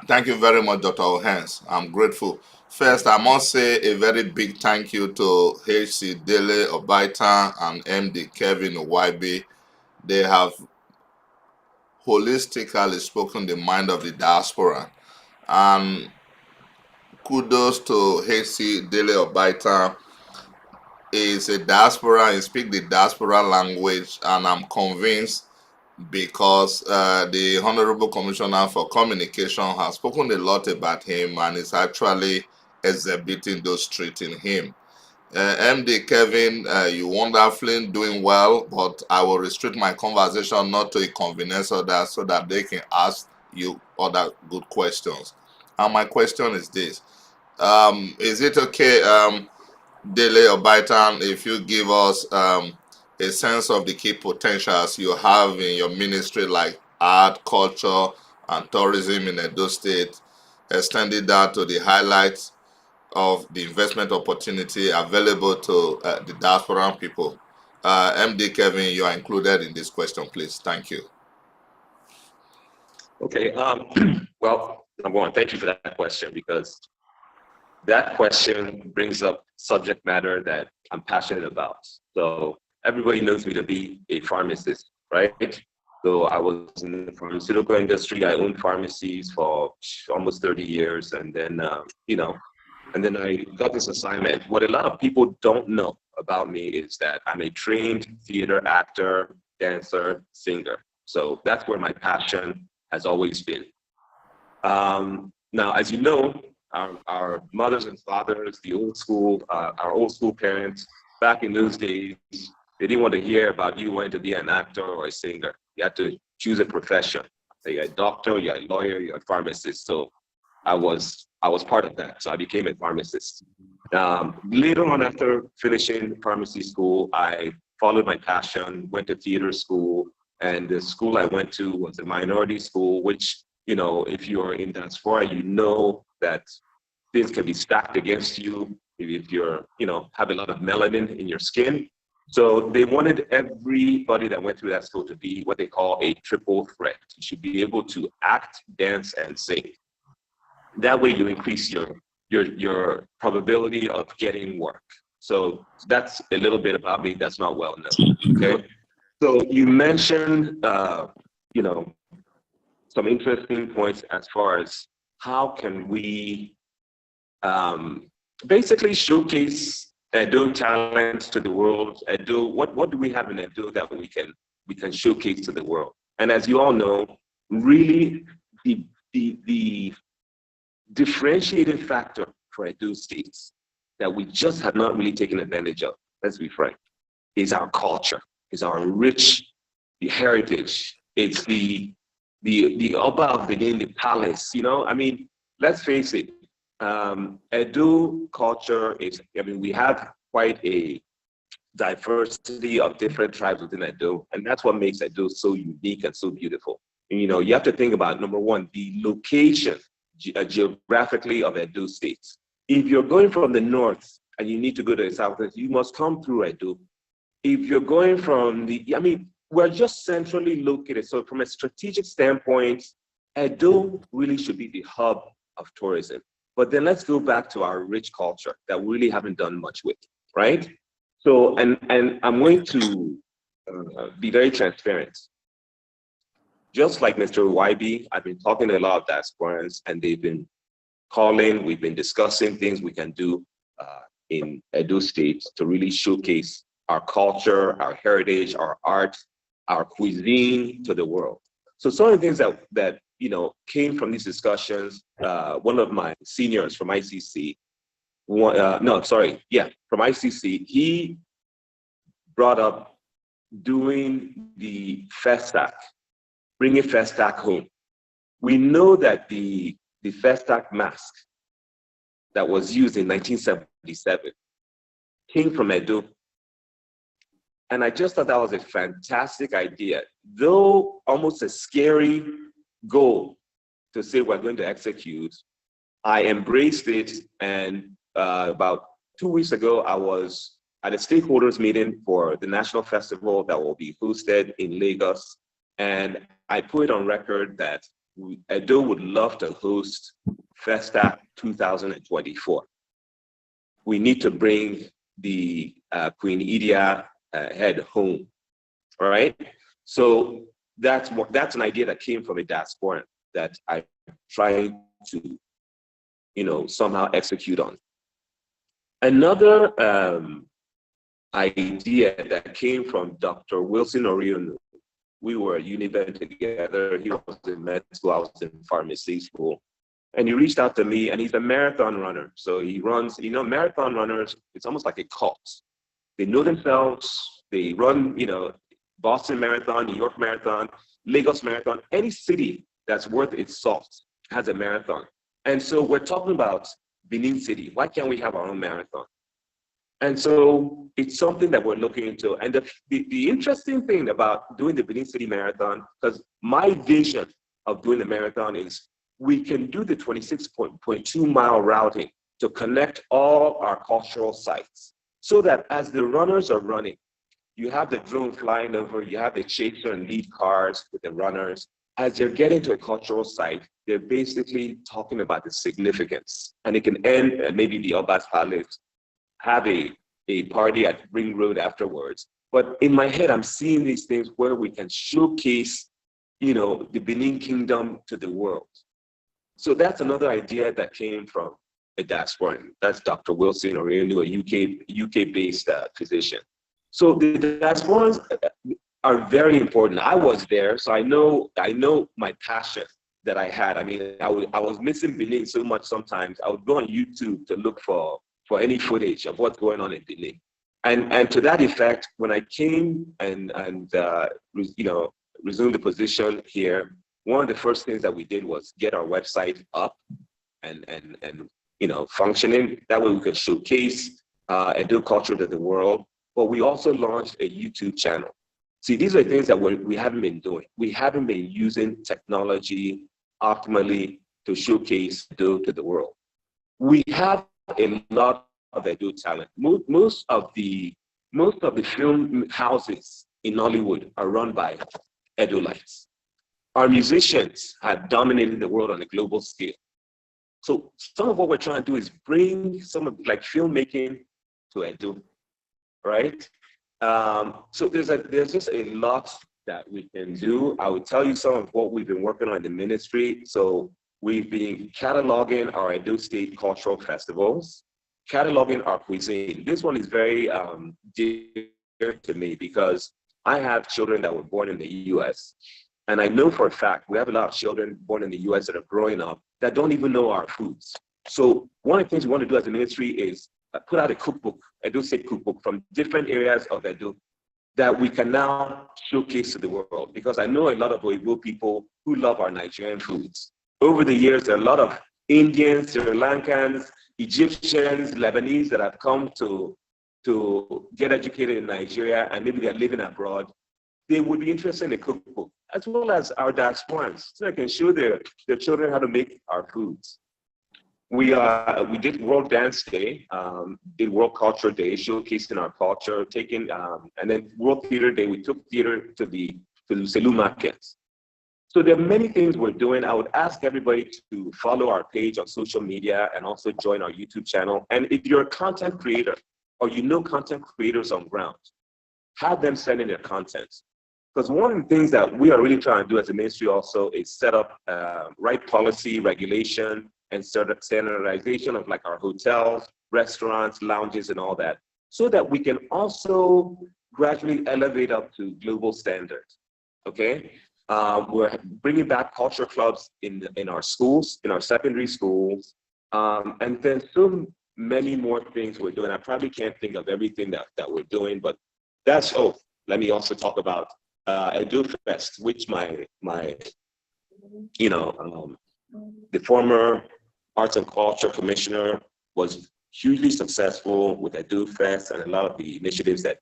Thank you very much, Dr. Ohens. I'm grateful. First, I must say a very big thank you to H.C. Dele Obaita and MD Kevin YB. They have holistically spoken the mind of the diaspora. And kudos to H.C. Dele Obaita. Is a diaspora, he speaks the diaspora language, and I'm convinced because the Honorable Commissioner for Communication has spoken a lot about him and is actually exhibiting those traits in him. MD Kevin, you wonderfully doing well, but I will restrict my conversation not to inconvenience others so that they can ask you other good questions. And my question is this. Is it okay, Dele Obaita, if you give us a sense of the key potentials you have in your ministry, like art, culture, and tourism in Edo State, extended that to the highlights of the investment opportunity available to the diaspora people. MD Kevin, you are included in this question, please. Thank you. Okay, well, number one, thank you for that question, because that question brings up subject matter that I'm passionate about. So everybody knows me to be a pharmacist, right? So I was in the pharmaceutical industry. I owned pharmacies for almost 30 years. And then, and then I got this assignment. What a lot of people don't know about me is that I'm a trained theater actor, dancer, singer. So that's where my passion has always been. Now, as you know, our mothers and fathers, the old school, our old school parents, back in those days, they didn't want to hear about you wanting to be an actor or a singer. You had to choose a profession. So you're a doctor, you're a lawyer, you're a pharmacist. So I was part of that. So I became a pharmacist. Later on, after finishing pharmacy school, I followed my passion, went to theater school, and the school I went to was a minority school, which, you know, if you're in diaspora, you know that things can be stacked against you if you're, you know, have a lot of melanin in your skin. So they wanted everybody that went through that school to be what they call a triple threat. You should be able to act, dance, and sing. That way you increase your probability of getting work. So that's a little bit about me that's not well known, okay? So you mentioned, you know, some interesting points as far as how can we basically showcase Edo talent to the world. Edo, what do we have in Edo that we can showcase to the world? And as you all know, really the differentiating factor for Edo states that we just have not really taken advantage of, let's be frank, is our culture, is our rich heritage. It's the Oba of Benin, the palace, you know? I mean, let's face it, Edo culture is, I mean, we have quite a diversity of different tribes within Edo, and that's what makes Edo so unique and so beautiful. And, you know, you have to think about, number one, the location geographically of Edo states. If you're going from the north and you need to go to the south, you must come through Edo. If you're going from I mean, we're just centrally located. So from a strategic standpoint, Edo really should be the hub of tourism. But then let's go back to our rich culture that we really haven't done much with, right? So, and I'm going to be very transparent. Just like Mr. YB, I've been talking to a lot of diasporans, and they've been calling, we've been discussing things we can do in Edo State to really showcase our culture, our heritage, our art, our cuisine to the world. So some of the things that you know came from these discussions, one of my seniors from ICC, from ICC, he brought up doing the Festac, bringing Festac home. We know that the Festac mask that was used in 1977 came from Edo. And I just thought that was a fantastic idea, though almost a scary goal to say we're going to execute. I embraced it, and about 2 weeks ago, I was at a stakeholders meeting for the national festival that will be hosted in Lagos, and I put on record that Edo would love to host Festac 2024. We need to bring the Queen Idia head home, all right? So that's an idea that came from a diaspora that I'm trying to, you know, somehow execute on. Another idea that came from Dr. Wilson Orionu. We were at Univen together. He was in med school, I was in pharmacy school. And he reached out to me, and he's a marathon runner. So he runs, you know, marathon runners, it's almost like a cult. They know themselves, they run, you know, Boston Marathon, New York Marathon, Lagos Marathon, any city that's worth its salt has a marathon. And so we're talking about Benin City. Why can't we have our own marathon? And so it's something that we're looking into. And the interesting thing about doing the Benin City Marathon, because my vision of doing the marathon is we can do the 26.2 mile routing to connect all our cultural sites so that as the runners are running, you have the drone flying over, you have the chaser and lead cars with the runners. As they're getting to a cultural site, they're basically talking about the significance. And it can end at maybe the Oba's Palace, have a party at Ring Road afterwards. But in my head, I'm seeing these things where we can showcase, you know, the Benin Kingdom to the world. So that's another idea that came from a diasporan. That's Dr. Wilson Orionu, a UK-based physician. So the diasporans are very important. I was there, so I know my passion that I had. I mean, I was missing Benin so much sometimes. I would go on YouTube to look for any footage of what's going on in Benin. And to that effect, when I came and you know, resumed the position here, one of the first things that we did was get our website up. functioning. That way we can showcase Edo culture to the world. But we also launched a YouTube channel. See, these are things that we haven't been doing. We haven't been using technology optimally to showcase Edo to the world. We have a lot of Edo talent. Most of the film houses in Hollywood are run by Edolites. Our musicians have dominated the world on a global scale. So some of what we're trying to do is bring some of like filmmaking to Edo, right? So there's just a lot that we can do. I will tell you some of what we've been working on in the ministry. So we've been cataloging our Edo State cultural festivals, cataloging our cuisine. This one is very dear to me because I have children that were born in the US. And I know for a fact, we have a lot of children born in the US that are growing up that don't even know our foods. So one of the things we want to do as a ministry is put out a cookbook, Edo State cookbook from different areas of Edo that we can now showcase to the world. Because I know a lot of Oyibo people who love our Nigerian foods. Over the years, there are a lot of Indians, Sri Lankans, Egyptians, Lebanese that have come to get educated in Nigeria and maybe they're living abroad. They would be interested in a cookbook, as well as our diasporans, so they can show their children how to make our foods. We did World Dance Day, did World Culture Day, showcasing our culture, and then World Theater Day, we took theater to the Selu markets. So there are many things we're doing. I would ask everybody to follow our page on social media and also join our YouTube channel. And if you're a content creator or you know content creators on ground, have them send in their content. Because one of the things that we are really trying to do as a ministry also is set up right policy, regulation, and standardization of like our hotels, restaurants, lounges, and all that, so that we can also gradually elevate up to global standards, okay? We're bringing back culture clubs in our schools, in our secondary schools, and then so many more things we're doing. I probably can't think of everything that we're doing, but that's, let me also talk about Edo Fest, which the former Arts and Culture Commissioner was hugely successful with Edo Fest and a lot of the initiatives that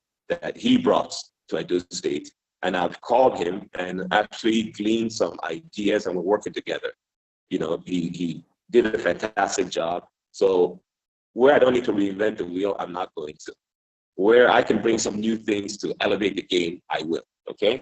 he brought to Edo State. And I've called him and actually gleaned some ideas, and we're working together. He did a fantastic job. So where I don't need to reinvent the wheel, I'm not going to. Where I can bring some new things to elevate the game, I will, okay?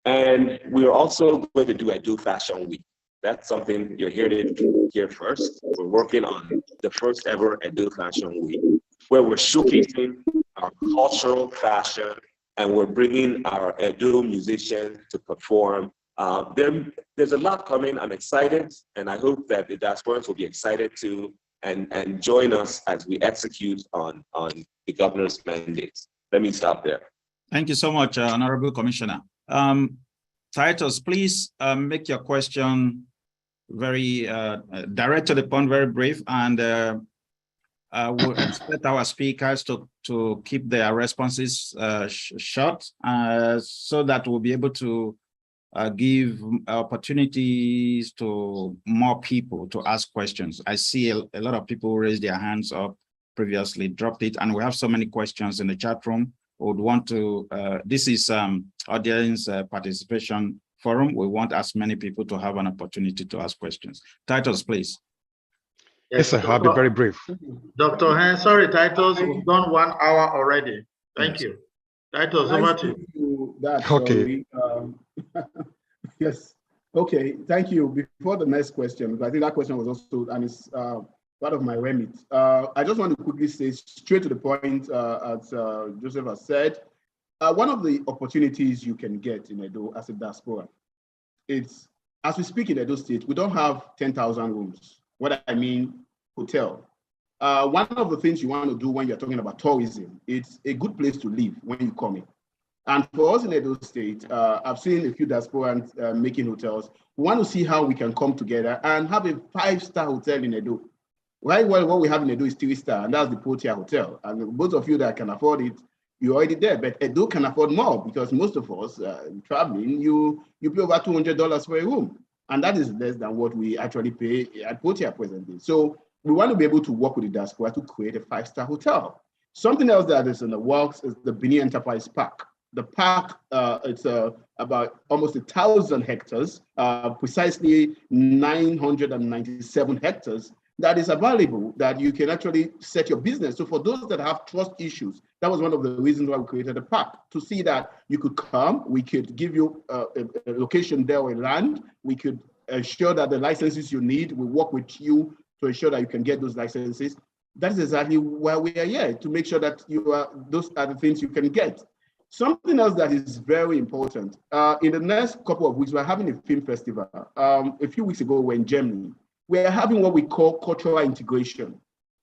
And we're also going to do Edo Fashion Week. That's something you're here first. We're working on the first ever Edo Fashion Week, where we're showcasing our cultural fashion, and we're bringing our Edo musicians to perform. There's a lot coming. I'm excited, and I hope that the diasporans will be excited too, and join us as we execute on the governor's mandates. Let me stop there. Thank you so much, Honorable Commissioner. Titus, please make your question very direct to the point, very brief, and we'll expect our speakers to keep their responses short, so that we'll be able to give opportunities to more people to ask questions. I see a lot of people raise their hands up previously, dropped it, and we have so many questions in the chat room. We would want to, this is audience participation forum. We want as many people to have an opportunity to ask questions. Titus, please. Yes, sir, I'll be very brief. Dr. Hans, sorry, Titus, we've done 1 hour already. Thank you. Titus, over to you. Okay. Yes. Okay. Thank you. Before the next question, because I think that question was also, and it's part of my remit. I just want to quickly say straight to the point, as Joseph has said, one of the opportunities you can get in Edo as a diaspora, it's, as we speak in Edo State, we don't have 10,000 rooms. What I mean, hotel. One of the things you want to do when you're talking about tourism, it's a good place to live when you come in. And for us in Edo State, I've seen a few diasporans making hotels. We want to see how we can come together and have a 5-star hotel in Edo. Right, well, what we have in Edo is 3-star, and that's the Portia Hotel. And most of you that can afford it, you're already there. But Edo can afford more, because most of us traveling, you pay over $200 for a room. And that is less than what we actually pay at Portia presently. So we want to be able to work with the diaspora to create a 5-star hotel. Something else that is in the works is the Benin Enterprise Park. The park, it's about almost 1,000 hectares, precisely 997 hectares that is available that you can actually set your business. So for those that have trust issues, that was one of the reasons why we created the park, to see that you could come, we could give you a location there or land, we could ensure that the licenses you need, we work with you to ensure that you can get those licenses. That is exactly why we are here, to make sure that those are the things you can get. Something else that is very important, in the next couple of weeks, we're having a film festival. A few weeks ago, we're in Germany. We're having what we call cultural integration.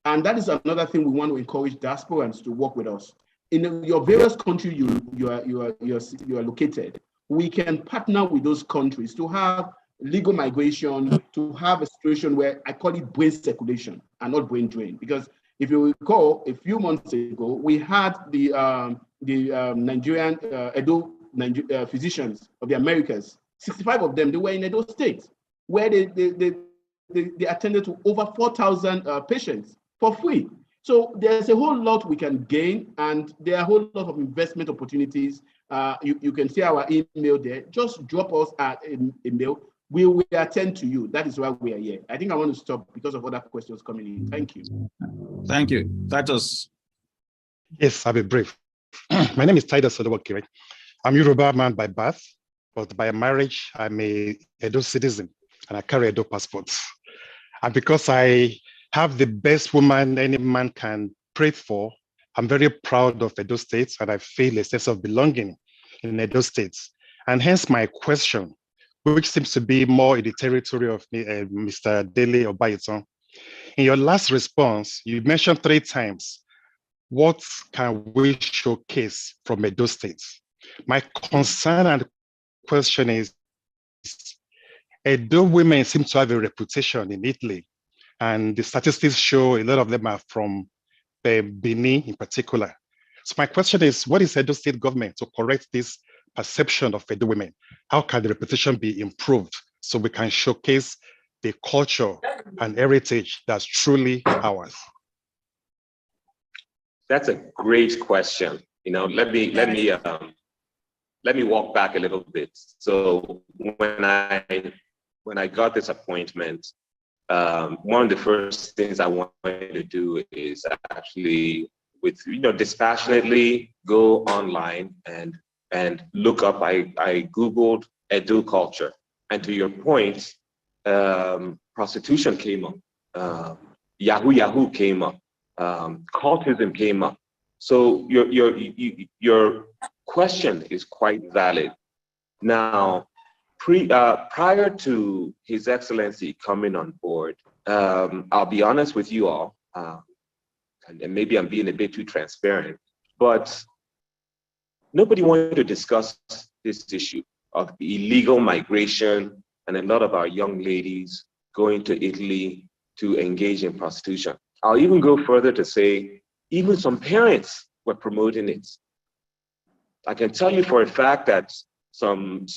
And that is another thing we want to encourage diasporans to work with us. In your various countries you are located, we can partner with those countries to have legal migration, to have a situation where I call it brain circulation and not brain drain. Because if you recall, a few months ago, we had the Nigerian Edo physicians of the Americas. 65 of them, they were in Edo State, where they attended to over 4,000 patients for free. So there's a whole lot we can gain, and there are a whole lot of investment opportunities. You can see our email there. Just drop us an email. We will attend to you. That is why we are here. I think I want to stop because of other questions coming in. Thank you. Thank you. Titus. Yes, I'll be brief. My name is Titus Odowokire. I'm Yoruba man by birth, but by marriage, I'm a Edo citizen, and I carry Edo passports. And because I have the best woman any man can pray for, I'm very proud of Edo State, and I feel a sense of belonging in Edo State. And hence my question, which seems to be more in the territory of Mr. Dele Obayeton. In your last response, you mentioned 3 times, what can we showcase from Edo State? My concern and question is, Edo women seem to have a reputation in Italy, and the statistics show a lot of them are from Benin in particular. So my question is, what is Edo State government to correct this perception of Edo women? How can the reputation be improved so we can showcase the culture and heritage that's truly ours? That's a great question. Let me walk back a little bit. So when I got this appointment, one of the first things I wanted to do is actually, dispassionately go online and look up. I Googled Edo culture, and to your point, prostitution came up, Yahoo came up, cultism came up. So your question is quite valid. Now, prior to His Excellency coming on board, I'll be honest with you all, and maybe I'm being a bit too transparent, but nobody wanted to discuss this issue of illegal migration and a lot of our young ladies going to Italy to engage in prostitution. I'll even go further to say, even some parents were promoting it. I can tell you for a fact that some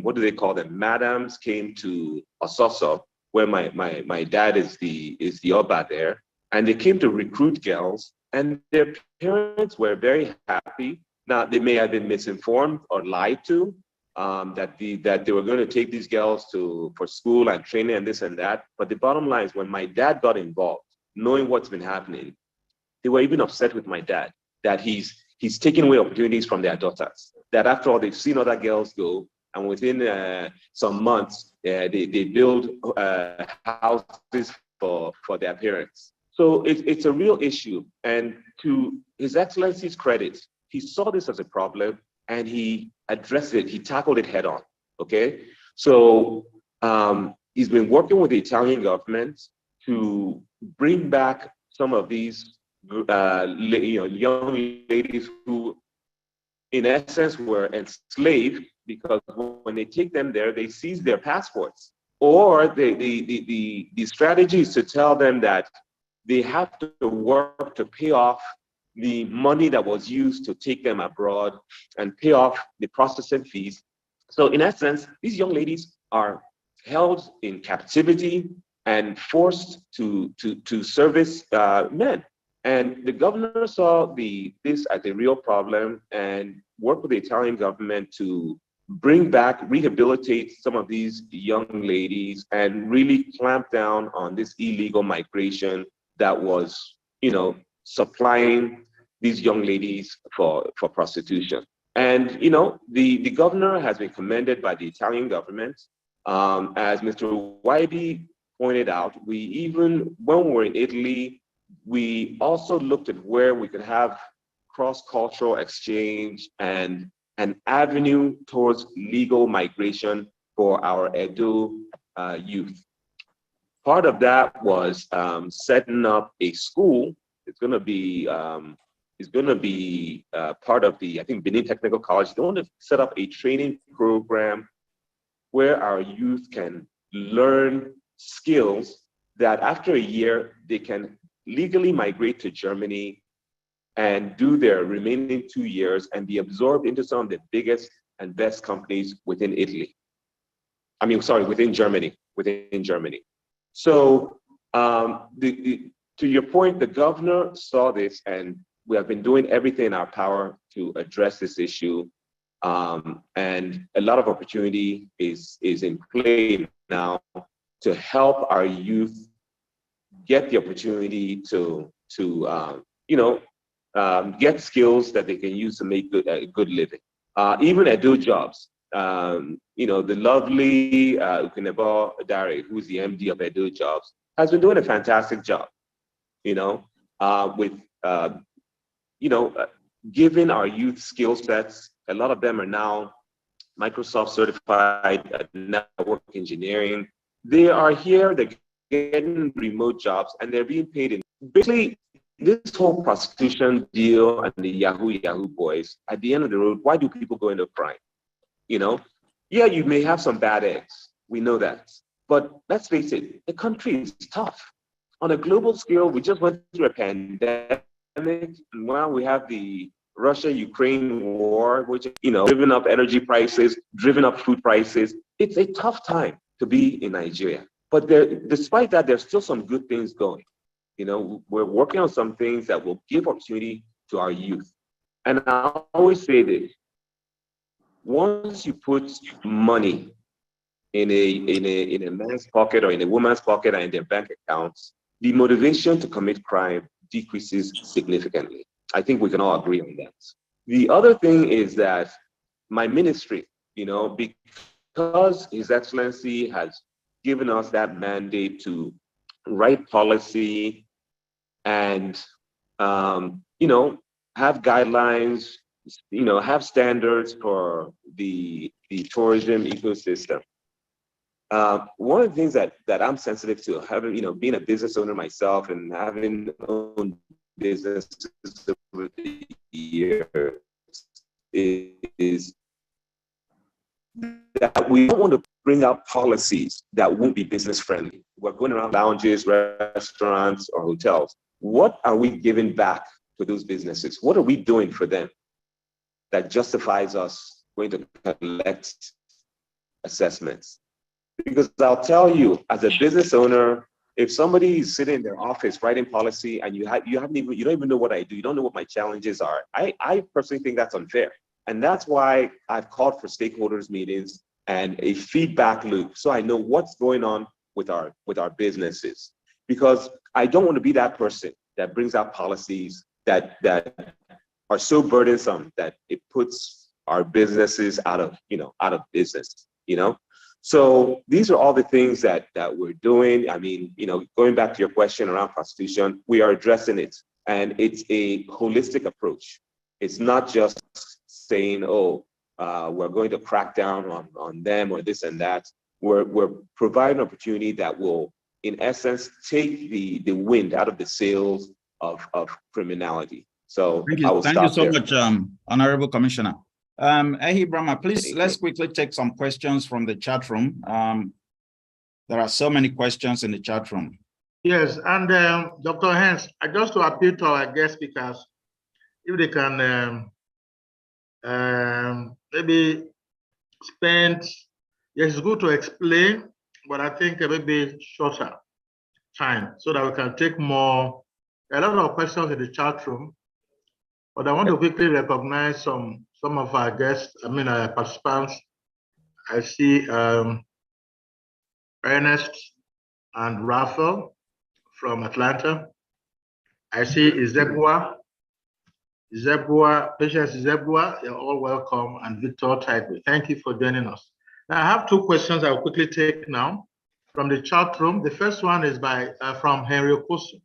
what do they call them, madams came to Ososo, where my dad is the Oba there, and they came to recruit girls, and their parents were very happy. Now, they may have been misinformed or lied to, that they were going to take these girls for school and training and this and that. But the bottom line is, when my dad got involved, knowing what's been happening, they were even upset with my dad that he's taking away opportunities from their daughters. That after all, they've seen other girls go, and within some months, they build houses for their parents. So it's a real issue. And to His Excellency's credit, he saw this as a problem and he addressed it. He tackled it head on. Okay, so he's been working with the Italian government to bring back some of these young ladies who, in essence, were enslaved, because when they take them there, they seize their passports. Or the strategy is to tell them that they have to work to pay off the money that was used to take them abroad and pay off the processing fees. So in essence, these young ladies are held in captivity and forced to service men. And the governor saw this as a real problem and worked with the Italian government to bring back, rehabilitate some of these young ladies and really clamp down on this illegal migration that was, supplying these young ladies for prostitution. And, the governor has been commended by the Italian government. As Mr. Waibi pointed out, when we were in Italy, we also looked at where we could have cross-cultural exchange and an avenue towards legal migration for our Edo youth. Part of that was setting up a school. It's going to be part of the, I think, Benin Technical College. They want to set up a training program where our youth can learn skills that after a year, they can legally migrate to Germany and do their remaining 2 years and be absorbed into some of the biggest and best companies within Italy. Within Germany. So to your point, the governor saw this, and we have been doing everything in our power to address this issue. And a lot of opportunity is in play now to help our youth get the opportunity to get skills that they can use to make a good living. Even Edo jobs. The lovely Ukunebo Dare, who's the MD of Edo Jobs, has been doing a fantastic job, with giving our youth skill sets. A lot of them are now Microsoft certified network engineering. They are here, they're getting remote jobs, and they're being paid in. Basically, this whole prostitution deal and the Yahoo boys, at the end of the road, why do people go into crime? Yeah, you may have some bad eggs. We know that. But let's face it, the country is tough. On a global scale, we just went through a pandemic, and now we have the Russia-Ukraine war, which, driven up energy prices, driven up food prices. It's a tough time to be in Nigeria. But despite that, there's still some good things going. We're working on some things that will give opportunity to our youth. And I always say this: once you put money in a man's pocket or in a woman's pocket and in their bank accounts, the motivation to commit crime decreases significantly. I think we can all agree on that. The other thing is that my ministry, because His Excellency has given us that mandate to write policy and, have guidelines, have standards for the tourism ecosystem. One of the things that I'm sensitive to, having, being a business owner myself and having owned businesses over the years, is that we don't want to bring out policies that won't be business friendly. We're going around lounges, restaurants, or hotels. What are we giving back to those businesses? What are we doing for them that justifies us going to collect assessments? Because I'll tell you, as a business owner, if somebody is sitting in their office writing policy and you don't even know what I do, you don't know what my challenges are, I personally think that's unfair. And that's why I've called for stakeholders meetings and a feedback loop, so I know what's going on with our businesses. Because I don't want to be that person that brings out policies that are so burdensome that it puts our businesses out of business. So these are all the things that we're doing. I mean, going back to your question around prostitution, we are addressing it, and it's a holistic approach. It's not just saying, we're going to crack down on them or this and that. We're providing an opportunity that will, in essence, take the wind out of the sails of criminality. So thank you so much, Honorable Commissioner. Ehi Brahma, please, let's quickly take some questions from the chat room. There are so many questions in the chat room. Yes, and Dr. Hens, just to appeal to our guest speakers, if they can maybe spend, yes, it's good to explain but I think maybe shorter time so that we can take a lot of questions in the chat room. But I want to quickly recognize some of our guests, participants. I see Ernest and Raphael from Atlanta. I see Izebua, Patience Izebua, you're all welcome, and Victor Tigre. Thank you for joining us. Now, I have two questions I will quickly take now from the chat room. The first one is from Henry Okosu.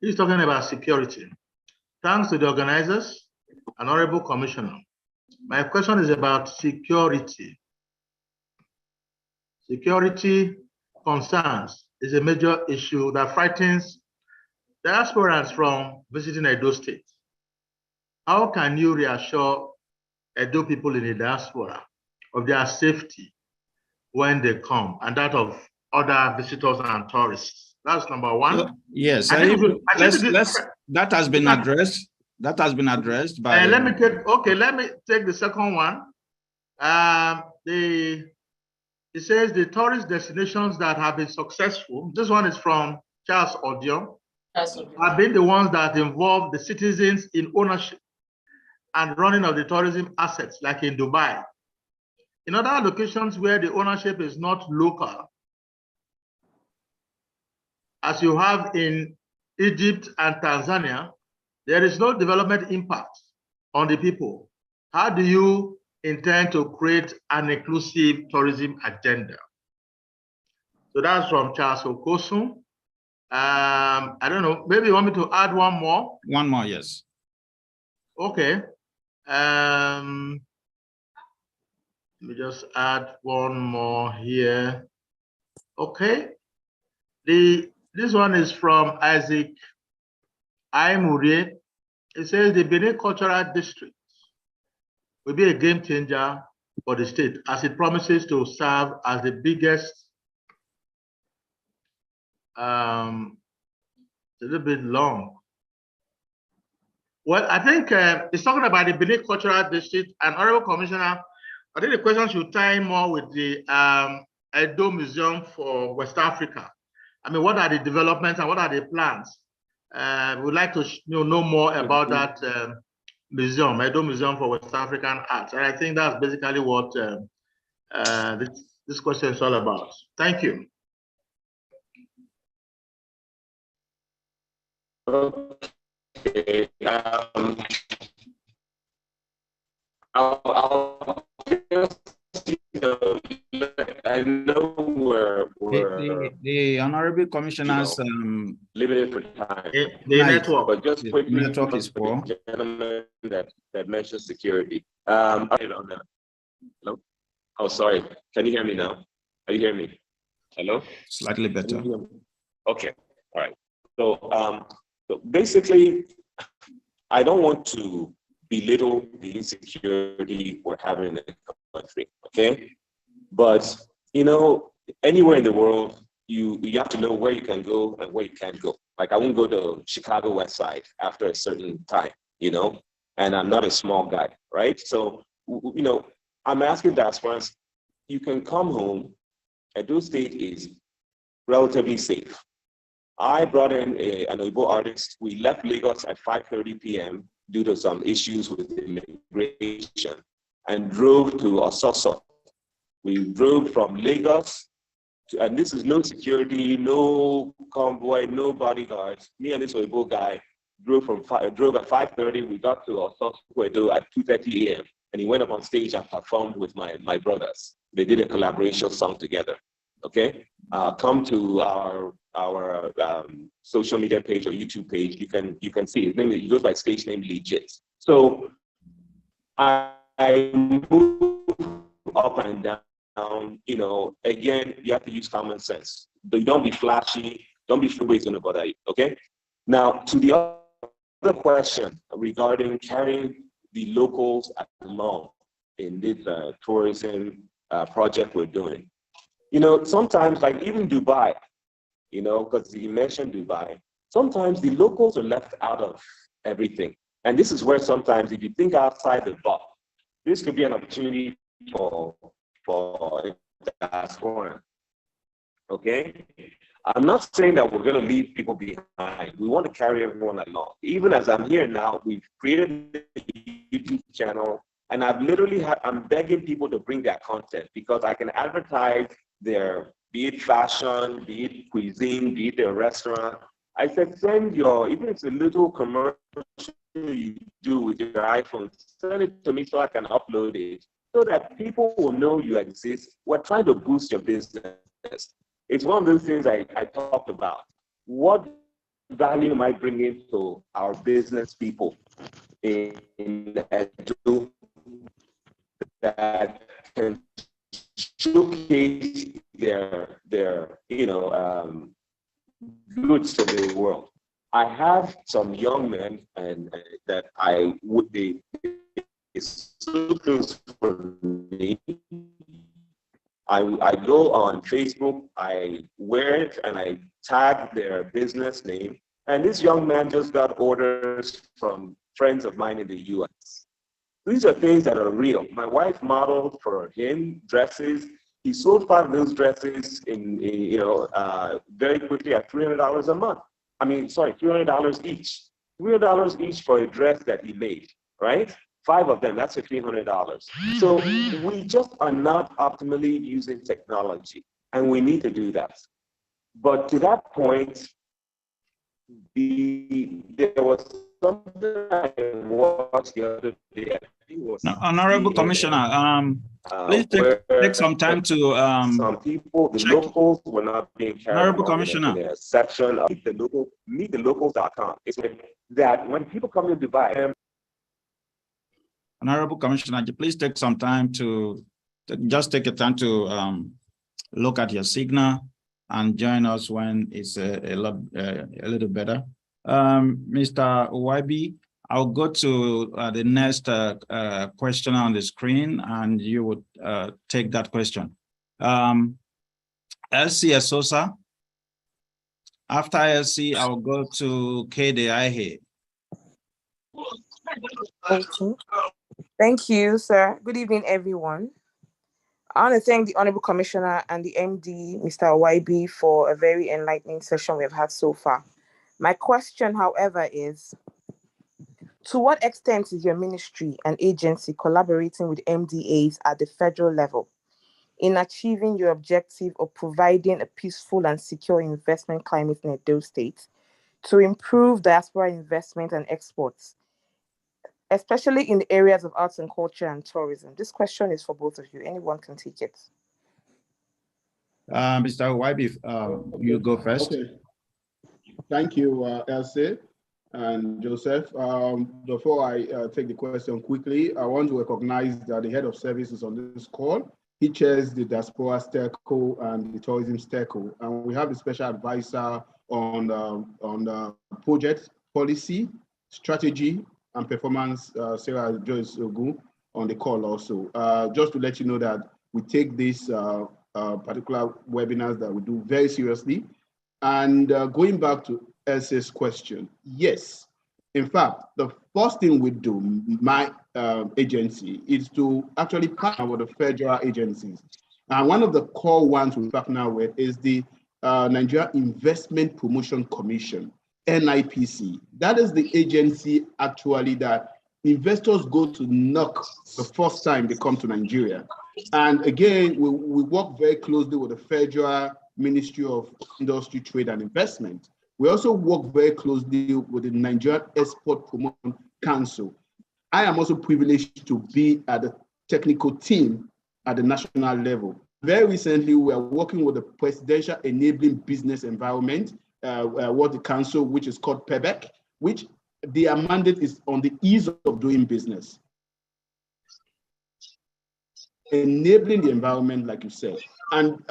He's talking about security. Thanks to the organizers, Honorable Commissioner. My question is about security. Security concerns is a major issue that frightens diasporans from visiting Edo State. How can you reassure Edo people in the diaspora of their safety when they come, and that of other visitors and tourists? That's number one. Yes, that has been addressed. That has been addressed by. Let me take the second one. It says the tourist destinations that have been successful. This one is from Charles Odion. Have been the ones that involve the citizens in ownership and running of the tourism assets, like in Dubai. In other locations where the ownership is not local, as you have in Egypt and Tanzania, there is no development impact on the people. How do you intend to create an inclusive tourism agenda? So that's from Charles Okosun. I don't know, maybe you want me to add one more? One more, yes. Okay. Let me just add one more here. Okay. This one is from Isaac Aimuri. It says the Benin Cultural District will be a game changer for the state as it promises to serve as the biggest, a little bit long. Well, I think it's talking about the Benin Cultural District, and Honorable Commissioner, I think the question should tie more with the Edo Museum for West Africa. I mean, what are the developments and what are the plans? We'd like to know more about that museum, Edo Museum for West African Arts. And I think that's basically what this question is all about. Thank you. Okay. I'll just, I know we're the Honorable Commissioners limited for time. The network, but just quickly, the network is poor. The gentleman that mentioned security. Hello. Oh, sorry. Can you hear me now? Can you hear me? Hello. Slightly better. Okay. All right. So basically, I don't want to belittle the insecurity we're having in the country, okay? But, anywhere in the world, you have to know where you can go and where you can't go. Like, I won't go to Chicago West Side after a certain time, and I'm not a small guy, right? So, I'm asking diasporans, you can come home. Edo State is relatively safe. I brought in an Igbo artist. We left Lagos at 5:30 p.m. due to some issues with immigration and drove to Ososo. We drove from Lagos, and this is no security, no convoy, no bodyguards. Me and this Igbo guy drove at 5:30. We got to Ososo at 2:30 a.m. and he went up on stage and performed with my brothers. They did a collaboration song together. Okay, come to our social media page or YouTube page. You can see his name. He goes by stage name Legit. So I move up and down. Again, you have to use common sense. But don't be flashy. Don't be nobody's gonna bother you. Okay. Now to the other question regarding carrying the locals along in this tourism project we're doing. Sometimes, like even Dubai, because you mentioned Dubai, sometimes the locals are left out of everything. And this is where sometimes, if you think outside the box, this could be an opportunity for diaspora okay? I'm not saying that we're going to leave people behind. We want to carry everyone along. Even as I'm here now, we've created a YouTube channel, and I've literally I'm begging people to bring their content because I can advertise their, be it fashion, be it cuisine, be it their restaurant. I said, send your, even if it's a little commercial you do with your iPhone, send it to me so I can upload it so that people will know you exist. We're trying to boost your business. It's one of those things I talked about. What value am I bringing to our business people in Edo that can showcase their goods to the world? I have some young men and that I would be so close for me. I go on Facebook, I wear it, and I tag their business name. And this young man just got orders from friends of mine in the US. These are things that are real. My wife modeled for him dresses. He sold 5 of those dresses very quickly at $300 a month. I mean, sorry, $300 each. $300 each for a dress that he made, right? 5 of them, that's $1,500. So we just are not optimally using technology, and we need to do that. But to that point, there was something I watched the other day. Honorable Commissioner, please take some time to some people, the locals were not being carried. Honorable Commissioner, in a section of meetthelocals.com. It's that when people come to Dubai. Honorable Commissioner, please take some time to just take a time to look at your signal and join us when it's a little better. Mr. YB, I'll go to the next questioner on the screen, and you would take that question. LC Esosa. After LC, I'll go to Kede Ihe. Okay. Thank you, sir. Good evening, everyone. I want to thank the Honorable Commissioner and the MD, Mr. YB, for a very enlightening session we've had so far. My question, however, is, to what extent is your ministry and agency collaborating with MDAs at the federal level in achieving your objective of providing a peaceful and secure investment climate in Edo State to improve diaspora investment and exports, especially in the areas of arts and culture and tourism? This question is for both of you. Anyone can take it. Mr. YB, you go first. Okay. Thank you, Elsie and Joseph. Before I take the question quickly, I want to recognize that the head of services on this call, he chairs the Diaspora Steco and the Tourism Steco, and we have a special advisor on project policy, strategy, and performance, Sarah Joyce Ogu, on the call also. Just to let you know that we take these particular webinars that we do very seriously. And going back to Elsie's question, yes. In fact, the first thing we do, my agency, is to actually partner with the federal agencies. And one of the core ones we partner with is the Nigeria Investment Promotion Commission, NIPC. That is the agency actually that investors go to knock the first time they come to Nigeria. And again, we work very closely with the Federal Ministry of Industry, Trade and Investment. We also work very closely with the Nigerian Export Promotion Council. I am also privileged to be at the technical team at the national level. Very recently, we are working with the Presidential Enabling Business Environment, what the council, which is called PEBEC, which their mandate is on the ease of doing business. Enabling the environment, like you said. And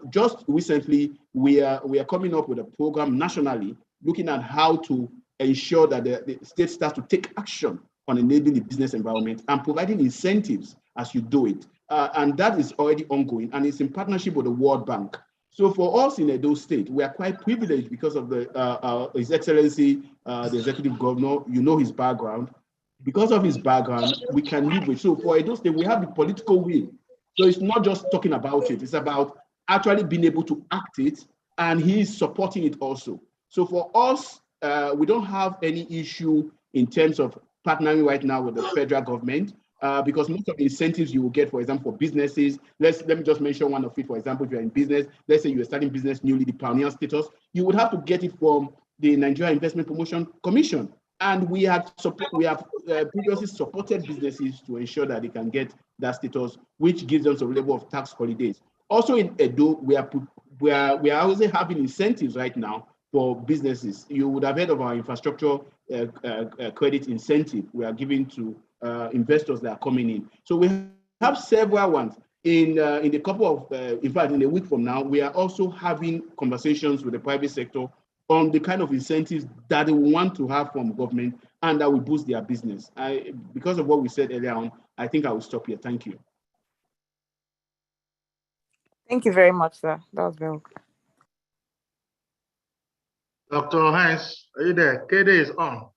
just recently, we are coming up with a program nationally looking at how to ensure that the state starts to take action on enabling the business environment and providing incentives as you do it. And that is already ongoing, and it's in partnership with the World Bank. So for us in Edo State, we are quite privileged because of the His Excellency, the Executive Governor. You know his background. Because of his background, we can live with. So for Edo State, we have the political will. So it's not just talking about it. It's about actually been able to act it, and he's supporting it also. So for us, we don't have any issue in terms of partnering right now with the federal government, because most of the incentives you will get, for example, for businesses, let me just mention one of it. For example, if you're in business, let's say you're starting business newly, the pioneer status, you would have to get it from the Nigeria Investment Promotion Commission. And we have previously supported businesses to ensure that they can get that status, which gives them some level of tax holidays. Also in Edo, we are also having incentives right now for businesses. You would have heard of our infrastructure credit incentive we are giving to investors that are coming in. So we have several ones. In a couple of, in fact, in a week from now, we are also having conversations with the private sector on the kind of incentives that they want to have from government and that will boost their business. Because of what we said earlier on, I think I will stop here. Thank you. Thank you very much, sir. That was very good. Dr. Hines, are you there? KD is on.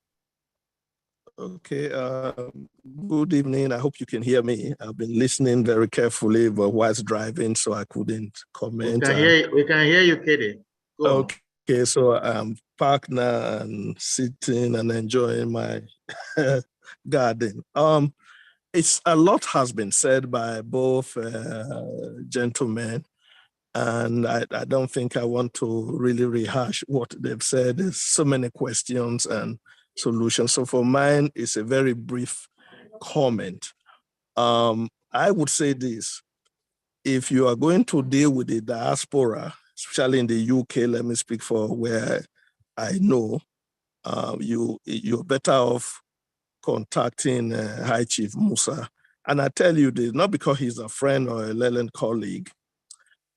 Okay, good evening. I hope you can hear me. I've been listening very carefully, but whilst driving, so I couldn't comment. We can hear you, KD. Go on. Okay, so I'm parked now and sitting and enjoying my garden. It's a lot has been said by both gentlemen, and I don't think I want to really rehash what they've said. There's so many questions and solutions. So for mine, it's a very brief comment. I would say this: if you are going to deal with the diaspora, especially in the UK, let me speak for where I know, you're better off contacting High Chief Musa. And I tell you this, not because he's a friend or a Leland colleague.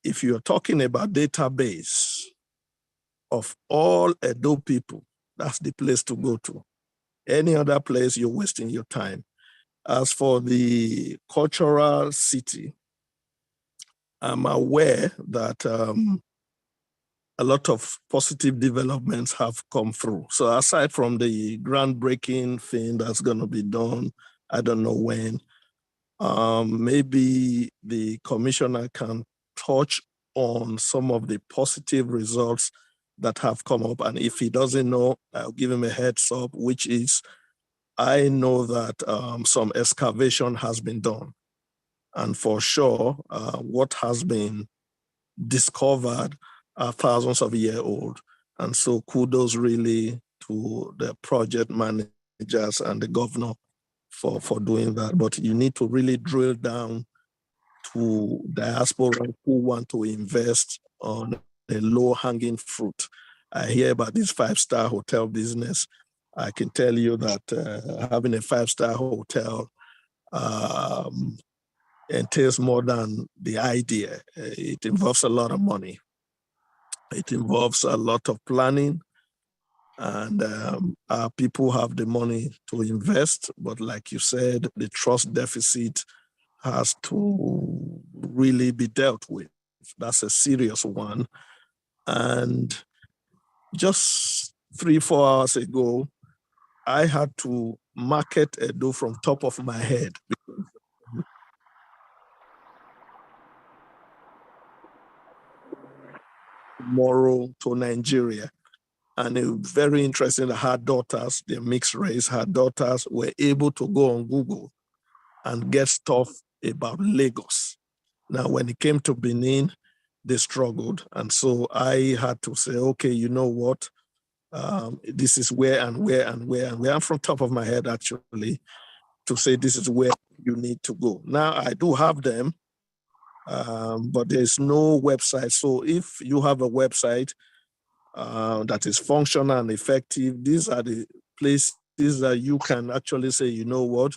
If you're talking about database of all Edo people, that's the place to go to. Any other place, you're wasting your time. As for the cultural city, I'm aware that a lot of positive developments have come through. So aside from the groundbreaking thing that's going to be done, I don't know when, maybe the commissioner can touch on some of the positive results that have come up. And if he doesn't know, I'll give him a heads up, which is, I know that some excavation has been done. And for sure, what has been discovered are thousands of years old. And so kudos really to the project managers and the governor for doing that. But you need to really drill down to diaspora who want to invest on a low-hanging fruit. I hear about this 5-star hotel business. I can tell you that having a 5-star hotel entails more than the idea. It involves a lot of money. It involves a lot of planning, and our people have the money to invest. But like you said, the trust deficit has to really be dealt with. That's a serious one. And just 3-4 hours ago, I had to market Edo from top of my head. Tomorrow to Nigeria. And it was very interesting that her daughters, they're mixed race, her daughters were able to go on Google and get stuff about Lagos. Now, when it came to Benin, they struggled. And so I had to say, okay, you know what? This is where and where and where and where. I'm from top of my head, actually, to say this is where you need to go. Now, I do have them, but there's no website. So if you have a website that is functional and effective, these are the places that you can actually say, you know what?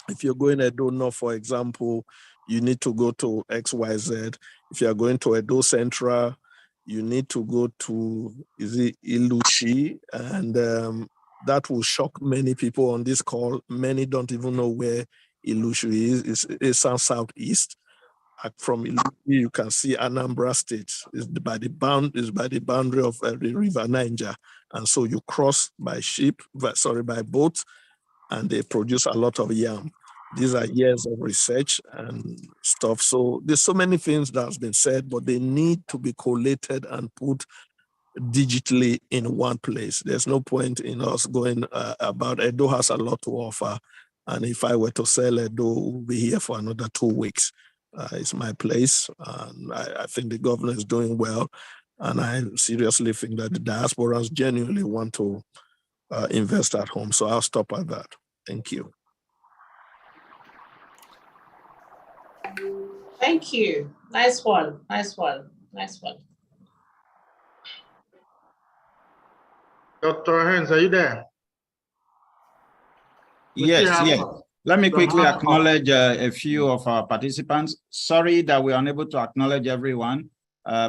If you're going to Edo, for example, you need to go to XYZ. If you're going to Edo Central, you need to go to, is it Ilushi? And that will shock many people on this call. Many don't even know where Ilushi is. It's southeast. From Ilushi, you can see Anambra State. It's by the boundary of the River Niger. And so you cross by boat, and they produce a lot of yam. These are years of research and stuff. So there's so many things that's been said, but they need to be collated and put digitally in one place. There's no point in us going about Edo has a lot to offer. And if I were to sell Edo, we'll be here for another 2 weeks. It's my place. And I think the governor is doing well. And I seriously think that the diasporans genuinely want to invest at home. So I'll stop at that. Thank you. Thank you. Nice one. Nice one. Nice one. Dr. Haynes, are you there? Yes. Let me quickly acknowledge a few of our participants. Sorry that we're unable to acknowledge everyone.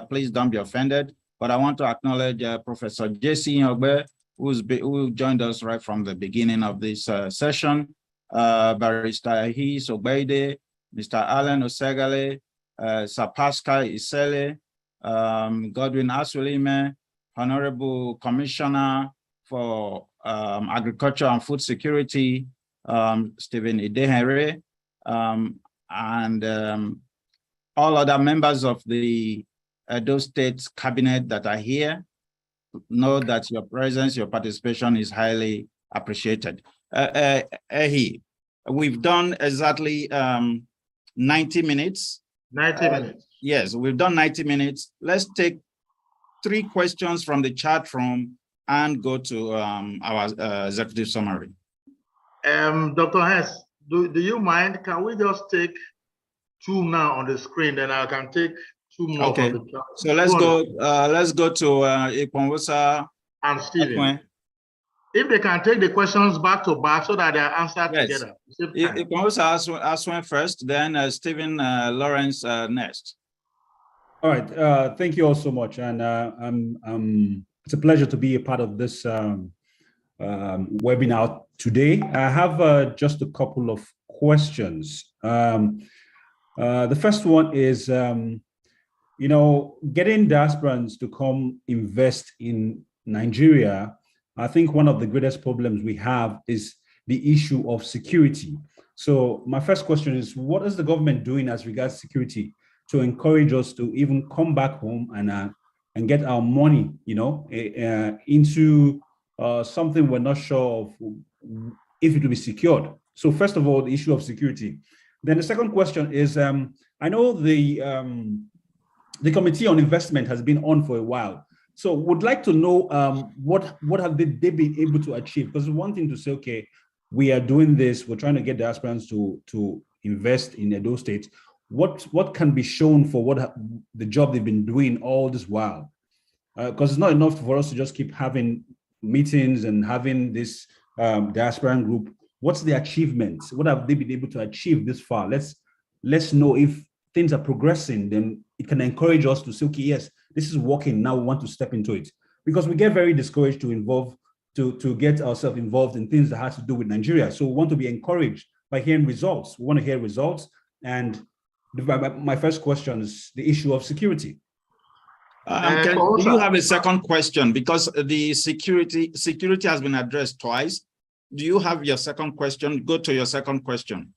Please don't be offended. But I want to acknowledge Professor J.C. Ogbe, who joined us right from the beginning of this session. Barrister Ahis Ogbeide, Mr. Alan Osegale, Sir Pascal Isele, Godwin Aswelime, Honorable Commissioner for Agriculture and Food Security, Stephen Idehere, and all other members of the Edo State Cabinet that are here. Know that your presence, your participation is highly appreciated. Ehi, we've done exactly 90 minutes. 90 minutes. Yes, we've done 90 minutes. Let's take 3 questions from the chat room and go to our executive summary. Dr. Hess, do you mind? Can we just take 2 now on the screen, then I can take 2 more. Okay. From the chat. So let's go to Iponwosa and Stephen. If they can take the questions back to back so that they are answered together. Iponwosa Aswen first, then Stephen Lawrence next. All right. Thank you all so much, and it's a pleasure to be a part of this webinar today. I have just a couple of questions. The first one is, getting diasporans to come invest in Nigeria. I think one of the greatest problems we have is the issue of security. So my first question is, what is the government doing as regards security to encourage us to even come back home and get our money, into something we're not sure of if it will be secured? So first of all, the issue of security. Then the second question is, I know the Committee on Investment has been on for a while. So would like to know what have they been able to achieve? Because it's one thing to say, okay, we are doing this, we're trying to get diasporans to invest in Edo State. What can be shown for the job they've been doing all this while? Because it's not enough for us to just keep having meetings and having this diasporan group. What's the achievements? What have they been able to achieve this far? Let's know if things are progressing, then it can encourage us to say, okay, yes, this is working, now we want to step into it. Because we get very discouraged to get ourselves involved in things that have to do with Nigeria. So we want to be encouraged by hearing results. We want to hear results. And my first question is the issue of security. Do you have a second question? Because the security has been addressed twice. Do you have your second question? Go to your second question.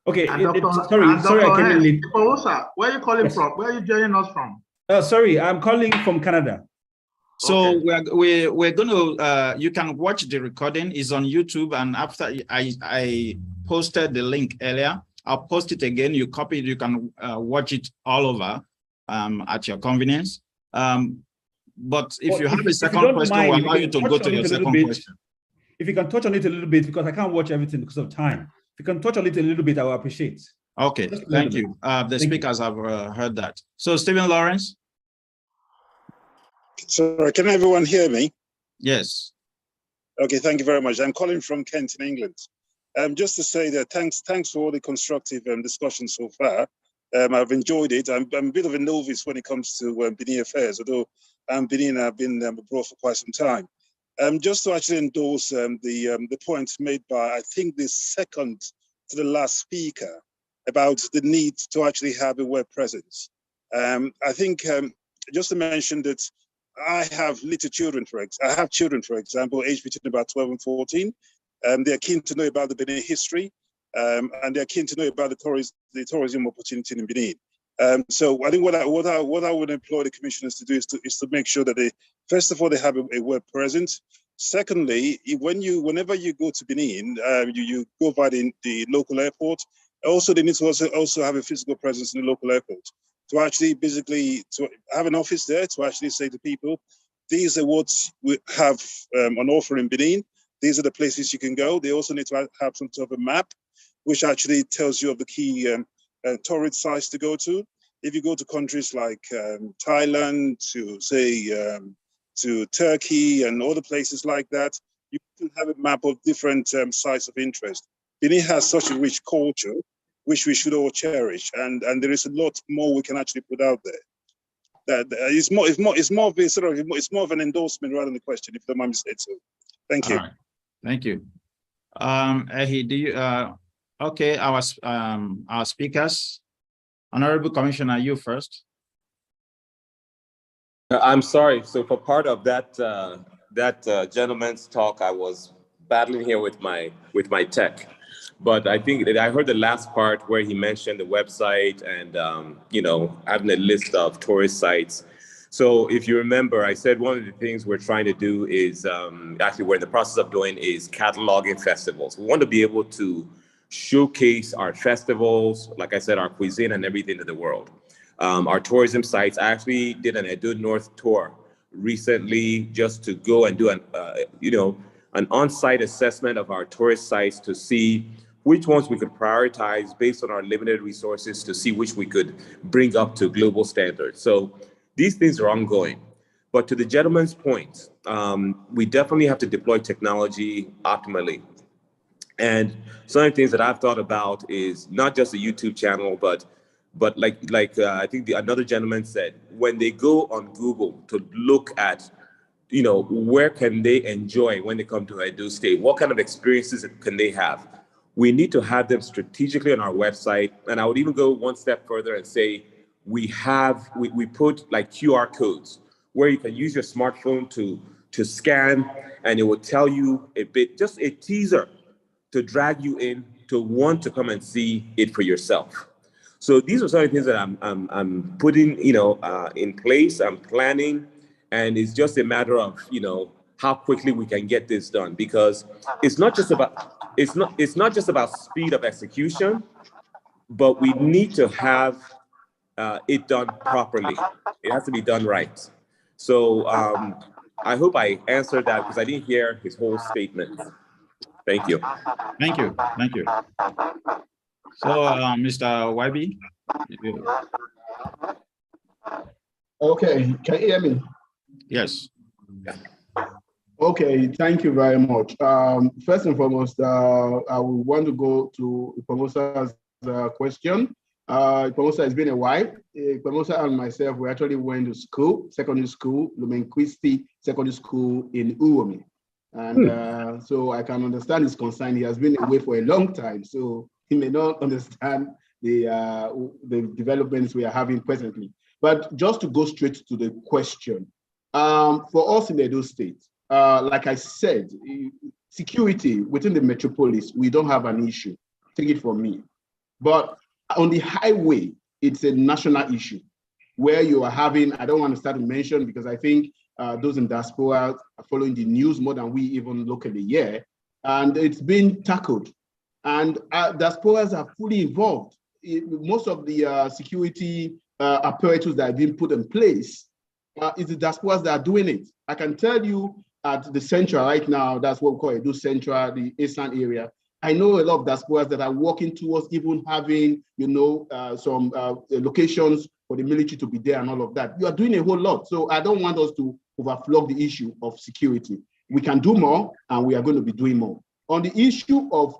Okay, sorry, I came in late. Where are you calling from? Where are you joining us from? Sorry, I'm calling from Canada. So we're going to, you can watch the recording. It's on YouTube, and after I posted the link earlier, I'll post it again. You copy it, you can watch it all over at your convenience. But if you have a second question, we'll allow you to go to your second question. If you can touch on it a little bit, because I can't watch everything because of time. If you can touch on it a little bit, I will appreciate. Okay, thank you. The speakers have heard that. So Stephen Lawrence. Sorry, can everyone hear me? Yes. Okay, thank you very much. I'm calling from Kent in England. Just to say that thanks for all the constructive discussion so far. I've enjoyed it. I'm a bit of a novice when it comes to Benin affairs, although I've been abroad for quite some time. Just to actually endorse the points made by, I think, the second to the last speaker about the need to actually have a web presence. I think just to mention that I have little children, I have children, for example, aged between about 12 and 14. They're keen to know about the Benin history. and they're keen to know about the tourism opportunity in Benin. So I think what I would employ the commissioners to do is to make sure that first of all, they have a web presence. Secondly, whenever you go to Benin, you go by the local airport. Also, they need to also have a physical presence in the local airport to actually to have an office there to actually say to people, these are what we have on offer in Benin. These are the places you can go. They also need to have some sort of a map, which actually tells you of the key tourist sites to go to. If you go to countries like Thailand, to Turkey and other places like that, you can have a map of different sites of interest. Benin has such a rich culture, which we should all cherish, and there is a lot more we can actually put out there. It's more of an endorsement rather than a question, if the mom said so. Thank you. All right. Thank you. Ehi, do you okay, our speakers. Honorable Commissioner, you first. I'm sorry. So for part of that gentleman's talk, I was battling here with my tech, but I think that I heard the last part where he mentioned the website and having a list of tourist sites. So if you remember, I said one of the things we're trying to do is actually we're in the process of doing is cataloging festivals. We want to be able to showcase our festivals, like I said, our cuisine and everything to the world. Our tourism sites. I actually did an Edo North tour recently just to go and do an on-site assessment of our tourist sites to see which ones we could prioritize based on our limited resources to see which we could bring up to global standards. So these things are ongoing. But to the gentleman's point, we definitely have to deploy technology optimally. And some of the things that I've thought about is not just a YouTube channel, but like I think another gentleman said, when they go on Google to look at, where can they enjoy when they come to Edo State? What kind of experiences can they have? We need to have them strategically on our website. And I would even go one step further and say, we put like QR codes where you can use your smartphone to scan, and it will tell you just a teaser to drag you in to want to come and see it for yourself. So these are some of the things that I'm putting, in place. I'm planning, and it's just a matter of, how quickly we can get this done, because it's not just about speed of execution, but we need to have it done properly. It has to be done right. So I hope I answered that, because I didn't hear his whole statement. Thank you. Thank you. Thank you. So, Mr. YB. Okay, can you hear me? Yes. Okay, thank you very much. First and foremost, I would want to go to Ipamosa's question. Ipamosa, it's been a while. Ipamosa and myself, we actually went to school, secondary school, Lumen Christi Secondary School in Uromi. And so I can understand his concern. He has been away for a long time, so he may not understand the developments we are having presently. But just to go straight to the question, for us in Edo State, like I said, security within the metropolis, we don't have an issue. Take it from me. But on the highway, it's a national issue where you are having, I don't want to start to mention, because I think those in diaspora are following the news more than we even locally here, and it's been tackled. And diasporas are fully involved. Most of the security apparatus that have been put in place, it's the diasporas that are doing it. I can tell you at the central right now, that's what we call Edo Central, the Eastern area. I know a lot of diasporas that are working towards even having, some locations for the military to be there and all of that. You are doing a whole lot. So I don't want us to overflow the issue of security. We can do more, and we are going to be doing more. On the issue of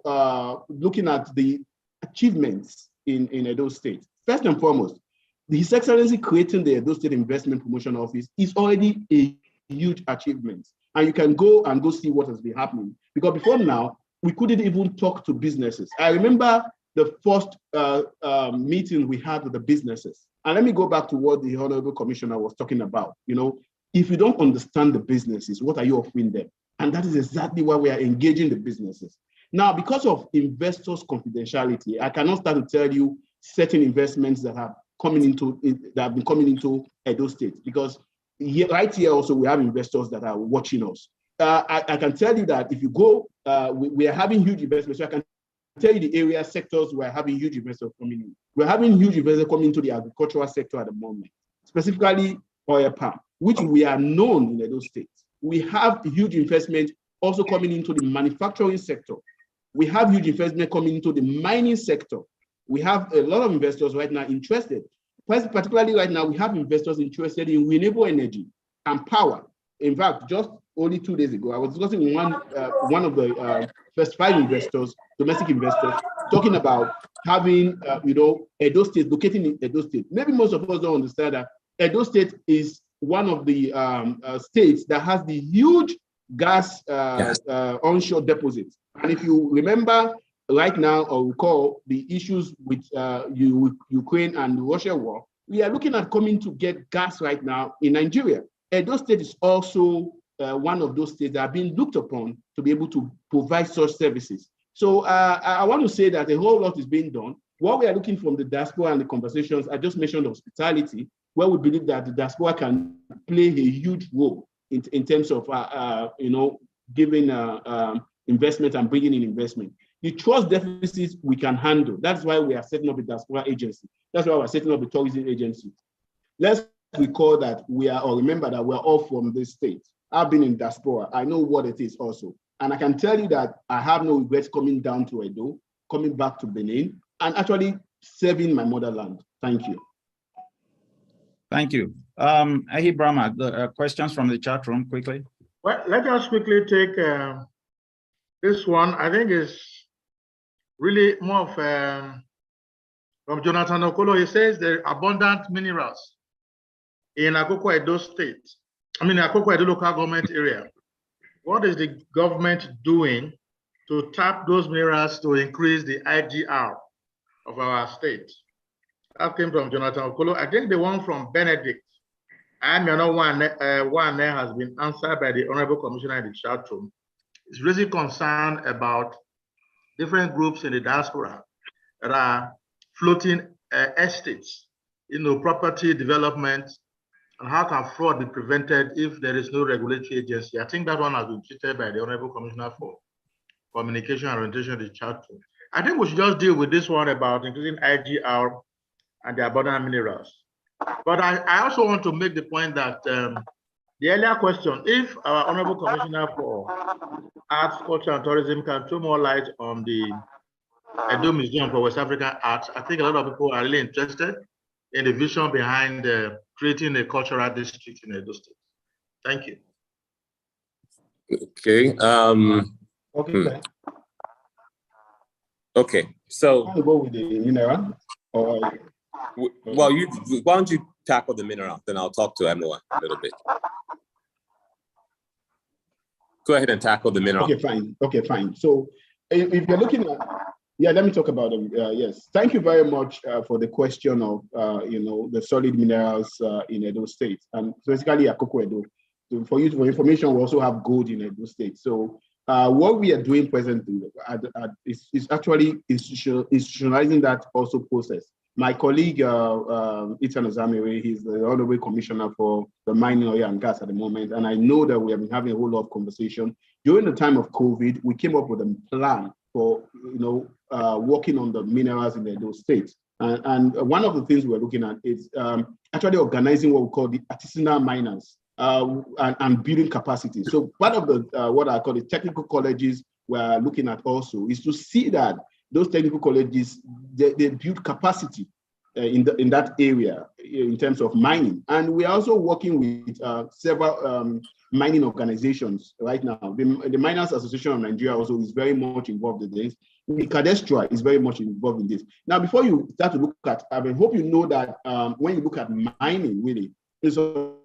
looking at the achievements in Edo State, first and foremost, His Excellency creating the Edo State Investment Promotion Office is already a huge achievement. And you can go see what has been happening. Because before now, we couldn't even talk to businesses. I remember the first meeting we had with the businesses. And let me go back to what the Honorable Commissioner was talking about. If you don't understand the businesses, what are you offering them? And that is exactly why we are engaging the businesses. Now, because of investors' confidentiality, I cannot start to tell you certain investments that have been coming into Edo State, because right here also we have investors that are watching us. I can tell you that if you go, we are having huge investments. So I can tell you the area sectors we're having huge investors coming in. We're having huge investors coming into the agricultural sector at the moment, specifically oil palm, which we are known in Edo State. We have huge investment also coming into the manufacturing sector. We have huge investment coming into the mining sector. We have a lot of investors right now interested. Particularly right now, we have investors interested in renewable energy and power. In fact, just only 2 days ago, I was discussing with one of the first 5 investors, domestic investors, talking about having, Edo State, locating in Edo State. Maybe most of us don't understand that Edo State is one of the states that has the huge gas onshore deposits. And if you remember right now, or recall the issues with Ukraine and the Russia war, we are looking at coming to get gas right now in Nigeria. Edo State is also one of those states that are being looked upon to be able to provide such services. So I want to say that a whole lot is being done. What we are looking from the diaspora and the conversations, I just mentioned hospitality, where we believe that the diaspora can play a huge role in terms of giving investment and bringing in investment. The trust deficits we can handle. That's why we are setting up a diaspora agency. That's why we're setting up a tourism agency. Let's recall that remember that we're all from this state. I've been in diaspora. I know what it is also. And I can tell you that I have no regrets coming down to Edo, coming back to Benin, and actually serving my motherland. Thank you. Thank you. Ahi Brahma, the questions from the chat room quickly. Well, let us quickly take this one. I think is really more of from Jonathan Okolo. He says there are abundant minerals in Akoko Edo State. Akoko Edo local government area. What is the government doing to tap those minerals to increase the IGR of our state? That came from Jonathan Okolo. I think the one from Benedict, one has been answered by the Honorable Commissioner in the chat room. It's really concerned about different groups in the diaspora that are floating estates, property development, and how can fraud be prevented if there is no regulatory agency. I think that one has been treated by the Honorable Commissioner for Communication and Orientation in the chat room. I think we should just deal with this one about increasing IGR and the abundant minerals. But I also want to make the point that the earlier question, if our Honorable Commissioner for Arts, Culture and Tourism can throw more light on the Edo Museum for West African Arts, I think a lot of people are really interested in the vision behind creating a cultural district in Edo State. Thank you. Okay. Okay. So I'll go with the mineral. Or well, why don't you tackle the mineral, then I'll talk to Emoa a little bit. Go ahead and tackle the mineral. Okay, fine. Okay, fine. So if you're looking at, let me talk about them. Yes, thank you very much for the question of, the solid minerals in Edo State, and specifically Akoko Edo. So for information, we also have gold in Edo State. So what we are doing presently is actually institutionalizing that also process. My colleague, Ethan Ozamere, he's the Honorable Commissioner for the Mining, Oil and Gas at the moment. And I know that we have been having a whole lot of conversation. During the time of COVID, we came up with a plan for, working on the minerals in the Edo State. And one of the things we're looking at is actually organizing what we call the artisanal miners and building capacity. So part of the, what I call the technical colleges we're looking at also is to see that those technical colleges, they build capacity in that area in terms of mining. And we're also working with several mining organizations right now. The Miners Association of Nigeria also is very much involved in this. The Cadastra is very much involved in this. Now, before you start to look at, I hope you know that when you look at mining, really, it's on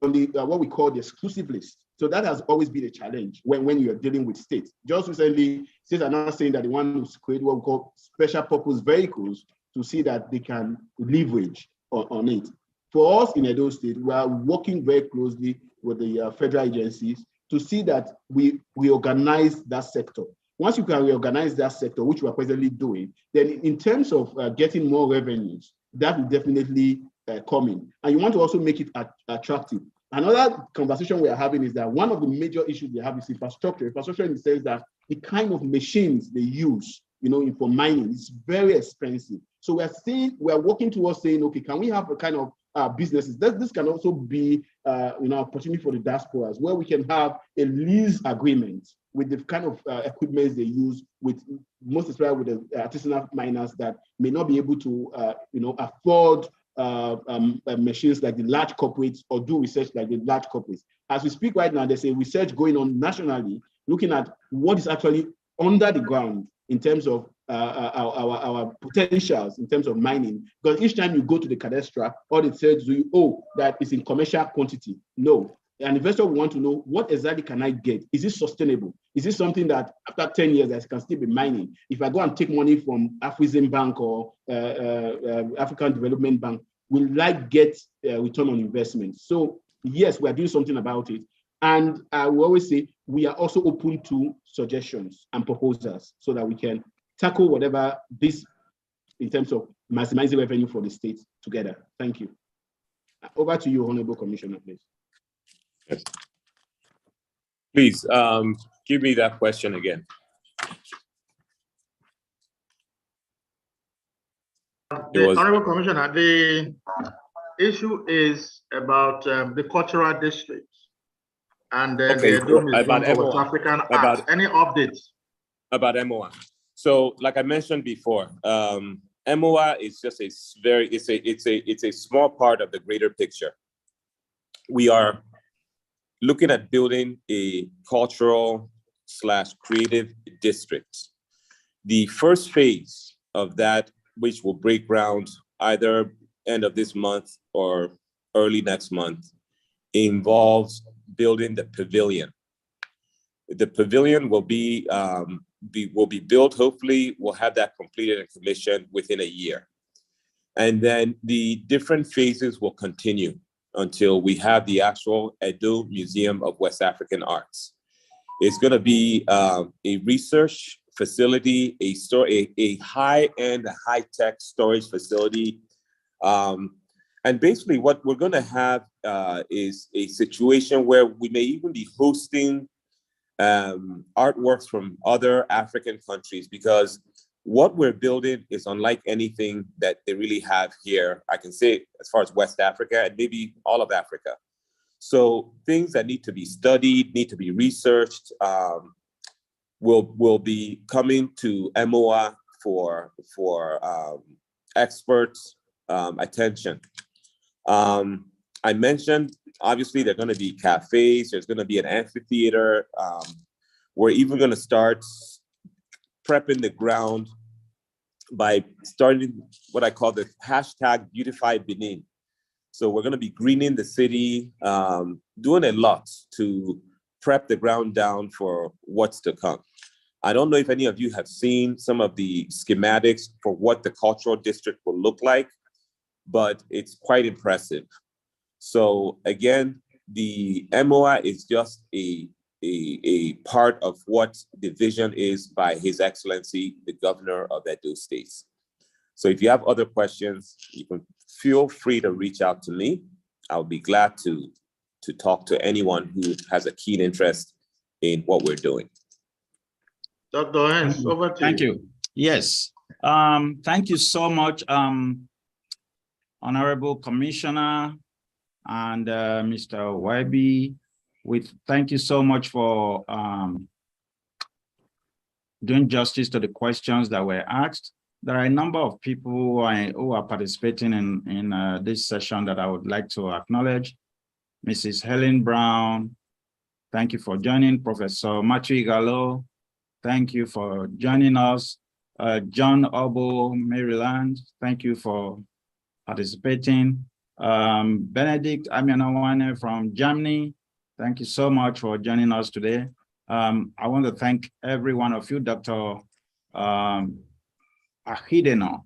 the what we call the exclusive list. So that has always been a challenge when you are dealing with states. Just recently, states are now saying that they want to create what we call special purpose vehicles to see that they can leverage on it. For us in Edo State, we are working very closely with the federal agencies to see that we organize that sector. once you can reorganize that sector, which we are presently doing, then in terms of getting more revenues, that will definitely come in. And you want to also make it attractive. Another conversation we are having is that one of the major issues they have is infrastructure. Infrastructure in the sense that the kind of machines they use, for mining is very expensive. So we are working towards saying, okay, can we have a kind of businesses? This can also be, opportunity for the diasporas where we can have a lease agreement with the kind of equipment they use, with most especially with the artisanal miners that may not be able to, afford machines like the large corporates or do research like the large corporates. As we speak right now, there's a research going on nationally looking at what is actually under the ground in terms of our potentials in terms of mining. Because each time you go to the cadastre, all it says to you, that is in commercial quantity. No. An investor will want to know, what exactly can I get? Is this sustainable? Is this something that after 10 years I can still be mining? If I go and take money from Afrexim Bank or African Development Bank, will I get return on investment? So yes, we are doing something about it. And I will always say, we are also open to suggestions and proposals so that we can tackle whatever this in terms of maximizing revenue for the state together. Thank you. Over to you, Honorable Commissioner, please. Yes. Please give me that question again. Honorable Commissioner, the issue is about the cultural districts and the Dome is going for West African art. Any updates? About MOA. So, like I mentioned before, MOA is just it's a small part of the greater picture. We are looking at building a cultural/creative district. The first phase of that, which will break ground either end of this month or early next month, involves building the pavilion. The pavilion will be built. Hopefully, we'll have that completed and commissioned within a year. And then the different phases will continue until we have the actual Edo Museum of West African Arts. It's going to be a research facility, a high-end, high-tech storage facility. And basically what we're going to have is a situation where we may even be hosting artworks from other African countries, because what we're building is unlike anything that they really have here, I can say, as far as West Africa and maybe all of Africa. So things that need to be studied, need to be researched, will be coming to MOA for experts' attention. I mentioned, obviously, there are going to be cafes, there's going to be an amphitheater. We're even going to start prepping the ground by starting what I call the hashtag Beautify Benin. So we're going to be greening the city, doing a lot to prep the ground down for what's to come. I don't know if any of you have seen some of the schematics for what the cultural district will look like, but it's quite impressive. So again, the MOA is just a part of what the vision is by His Excellency, the Governor of Edo State. So if you have other questions, you can feel free to reach out to me. I'll be glad to talk to anyone who has a keen interest in what we're doing. Dr. Hens, over to you. Thank you. Yes. Thank you so much, Honorable Commissioner and Mr. YB. Thank you so much for doing justice to the questions that were asked. There are a number of people who are participating in this session that I would like to acknowledge. Mrs. Helen Brown, thank you for joining. Professor Matthew Igalo, thank you for joining us. John Obo, Maryland, thank you for participating. Benedict Amianawane from Germany, thank you so much for joining us today. I want to thank every one of you, Dr. Ahideno.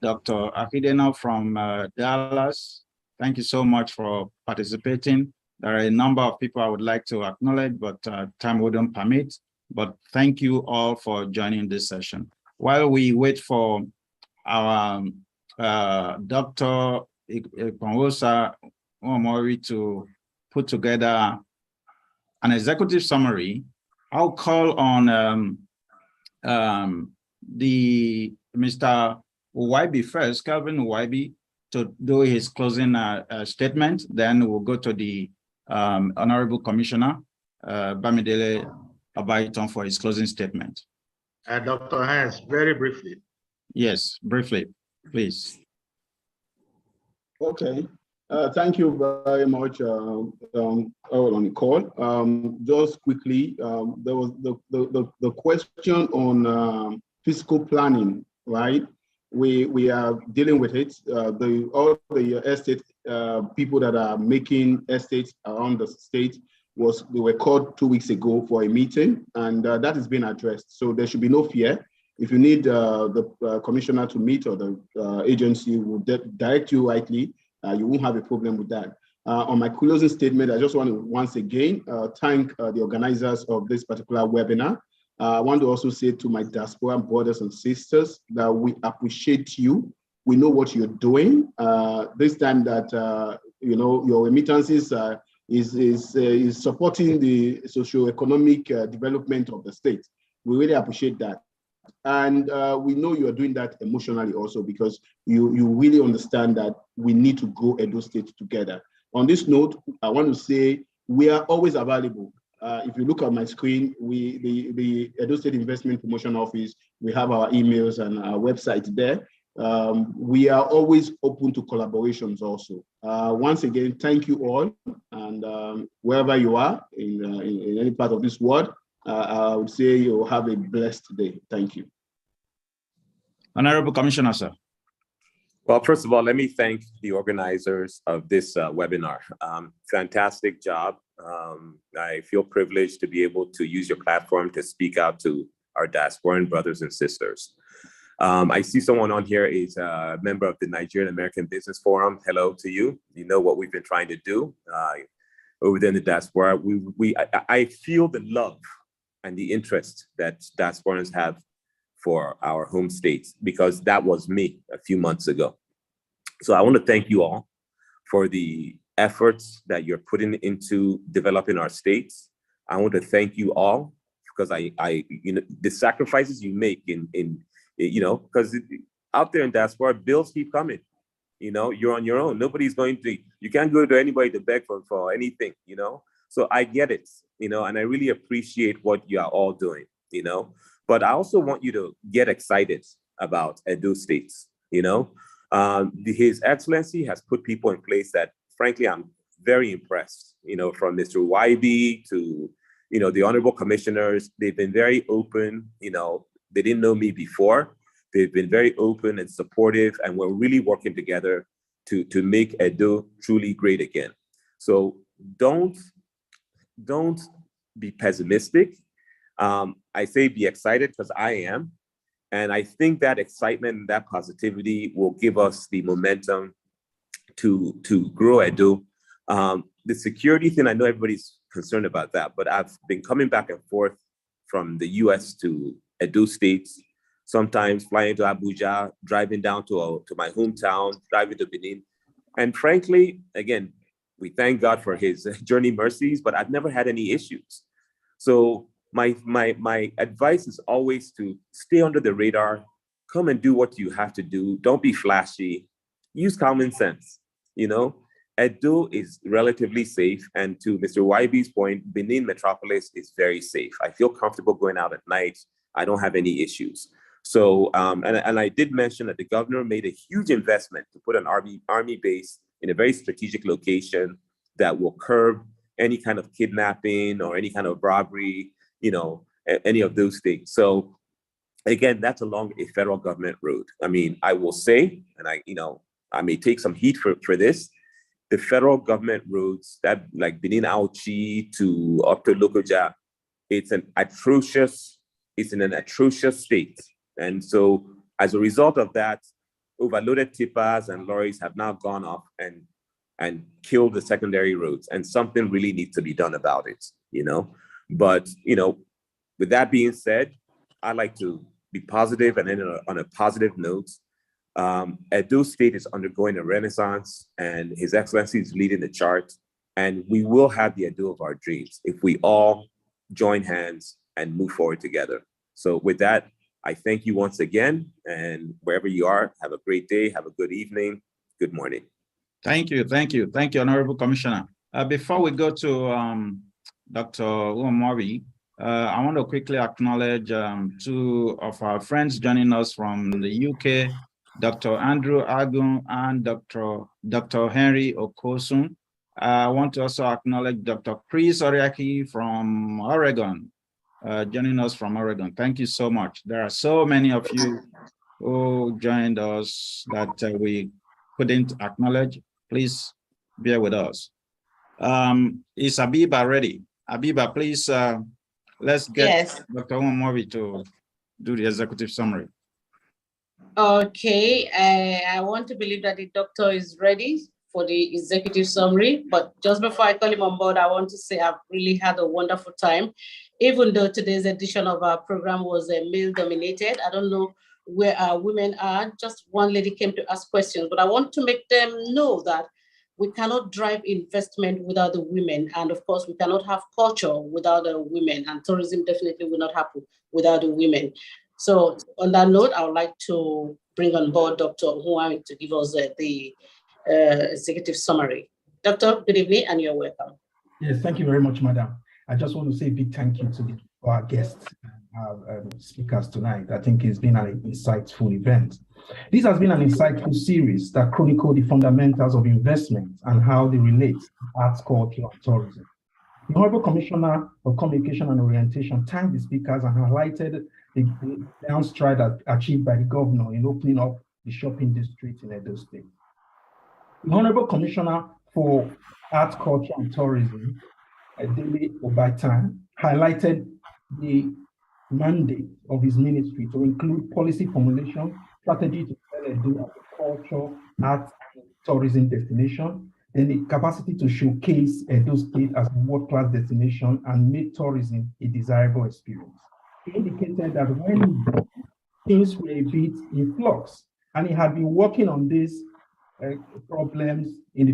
Dr. Ahideno from Dallas, thank you so much for participating. There are a number of people I would like to acknowledge, but time wouldn't permit. but thank you all for joining this session. While we wait for our Dr. Ikonwosa Omori to put together an executive summary, I'll call on the Mr. Uwaibi first, Calvin Uwaibi, to do his closing statement. Then we'll go to the Honorable Commissioner, Bamidele Abaiton, for his closing statement. Dr. Hans, very briefly. Yes, briefly, please. Okay. Thank you very much, all on the call. Just quickly, there was the question on fiscal planning, right? We are dealing with it. All the estate people that are making estates around the state they were called 2 weeks ago for a meeting, and that has been addressed. So there should be no fear. If you need the commissioner to meet, or the agency will direct you rightly, you won't have a problem with that. On my closing statement, I just want to once again thank the organizers of this particular webinar. I want to also say to my diaspora brothers and sisters that we appreciate you. We know what you're doing. This time that your remittances is supporting the socio-economic development of the state. We really appreciate that. And we know you are doing that emotionally also, because you really understand that we need to grow Edo State together. On this note, I want to say we are always available. If you look at my screen, the Edo State Investment Promotion Office, we have our emails and our website there. We are always open to collaborations also. Once again, thank you all. And wherever you are in any part of this world, I would say you'll have a blessed day. Thank you. Honorable Commissioner, sir. Well, first of all, let me thank the organizers of this webinar. Fantastic job. I feel privileged to be able to use your platform to speak out to our diasporan brothers and sisters. I see someone on here is a member of the Nigerian American Business Forum. Hello to you. You know what we've been trying to do over there in the diaspora. I feel the love and the interest that diasporans have for our home states, because that was me a few months ago. So I want to thank you all for the efforts that you're putting into developing our states. I want to thank you all because the sacrifices you make because out there in diaspora, bills keep coming. You're on your own. Nobody's going to, you can't go to anybody to beg for anything, So I get it, and I really appreciate what you are all doing, But I also want you to get excited about Edo States, His Excellency has put people in place that, frankly, I'm very impressed, from Mr. Uwaibi to, the honorable commissioners. They've been very open, they didn't know me before. They've been very open and supportive, and we're really working together to make Edo truly great again. So don't be pessimistic. I say be excited because I am. And I think that excitement and that positivity will give us the momentum to grow Edo. The security thing, I know everybody's concerned about that, but I've been coming back and forth from the US to Edo States, sometimes flying to Abuja, driving down to my hometown, driving to Benin. And frankly, again, we thank God for his journey mercies, but I've never had any issues. So my advice is always to stay under the radar, come and do what you have to do. Don't be flashy, use common sense, Edo is relatively safe. And to Mr. Uwaibi's point, Benin Metropolis is very safe. I feel comfortable going out at night. I don't have any issues. So, and I did mention that the governor made a huge investment to put an army base in a very strategic location that will curb any kind of kidnapping or any kind of robbery, any of those things. So again, that's along a federal government road. I mean, I will say, and I may take some heat for this, the federal government roads that like Benin Auchi to up to Lokoja, it's in an atrocious state. And so as a result of that, overloaded tippers and lorries have now gone off and killed the secondary roads. And something really needs to be done about it, But, With that being said, I'd like to be positive and end on a positive note. Edo State is undergoing a renaissance, and His Excellency is leading the charge. And we will have the Edo of our dreams if we all join hands and move forward together. So with that, I thank you once again, and wherever you are, have a great day, have a good evening, good morning. Thank you, Honorable Commissioner. Before we go to Dr. Uomori, I want to quickly acknowledge two of our friends joining us from the UK, Dr. Andrew Agun and Dr. Henry Okosun. I want to also acknowledge Dr. Chris Oriaki from Oregon, joining us from Oregon. Thank you so much. There are so many of you who joined us that we couldn't acknowledge. Please bear with us. Is Abiba ready? Abiba, please, let's get Dr. Uomori to do the executive summary. Okay, I want to believe that the doctor is ready for the executive summary, but just before I call him on board, I want to say I've really had a wonderful time. Even though today's edition of our program was male dominated, I don't know where our women are. Just one lady came to ask questions, but I want to make them know that we cannot drive investment without the women. And of course, we cannot have culture without the women, and tourism definitely will not happen without the women. So on that note, I would like to bring on board Dr. Uomori to give us the executive summary. Doctor, good evening, and you're welcome. Yes, thank you very much, Madam. I just want to say a big thank you to our guests, our speakers tonight. I think it's been an insightful event. This has been an insightful series that chronicles the fundamentals of investment and how they relate to arts, culture, and tourism. The Honorable Commissioner for Communication and Orientation thanked the speakers and highlighted the downstride achieved by the governor in opening up the shopping district in Edo State. The Honorable Commissioner for Arts, Culture, and Tourism, Dele Obaitan, highlighted the mandate of his ministry to include policy formulation, strategy to sell Edo as a culture, arts, and tourism destination, then the capacity to showcase Edo State as a world-class destination and make tourism a desirable experience. He indicated that when things were a bit in flux, and he had been working on this problems in the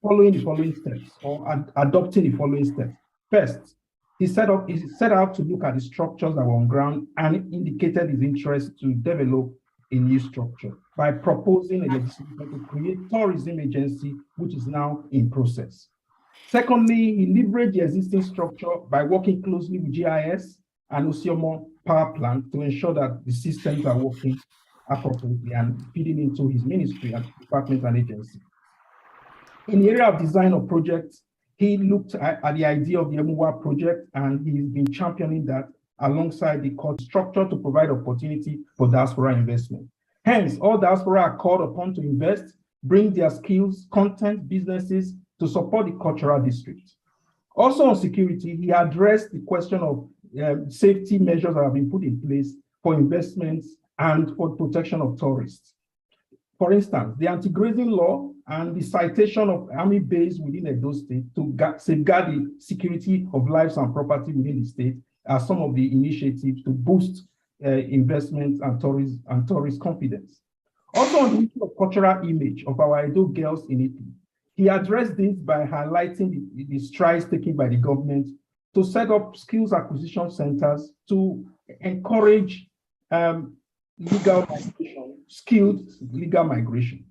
following the following steps, or adopting the following steps. First, he set out to look at the structures that were on ground and indicated his interest to develop a new structure by proposing a legislation to create tourism agency, which is now in process. Secondly, he leveraged the existing structure by working closely with GIS and Osiomo Power Plant to ensure that the systems are working appropriately and feeding into his ministry and departments and agencies. In the area of design of projects, he looked at the idea of the EMUWA project, and he's been championing that alongside the cost structure to provide opportunity for diaspora investment. Hence, all diaspora are called upon to invest, bring their skills, content, businesses to support the cultural district. Also on security, he addressed the question of safety measures that have been put in place for investments and for protection of tourists. For instance, the anti-grazing law and the citation of army base within Edo State to safeguard the security of lives and property within the state are some of the initiatives to boost investment and tourist confidence. Also on the issue of cultural image of our Edo girls in Italy, he addressed this by highlighting the strides taken by the government to set up skills acquisition centers to encourage legal migration, skilled legal migration.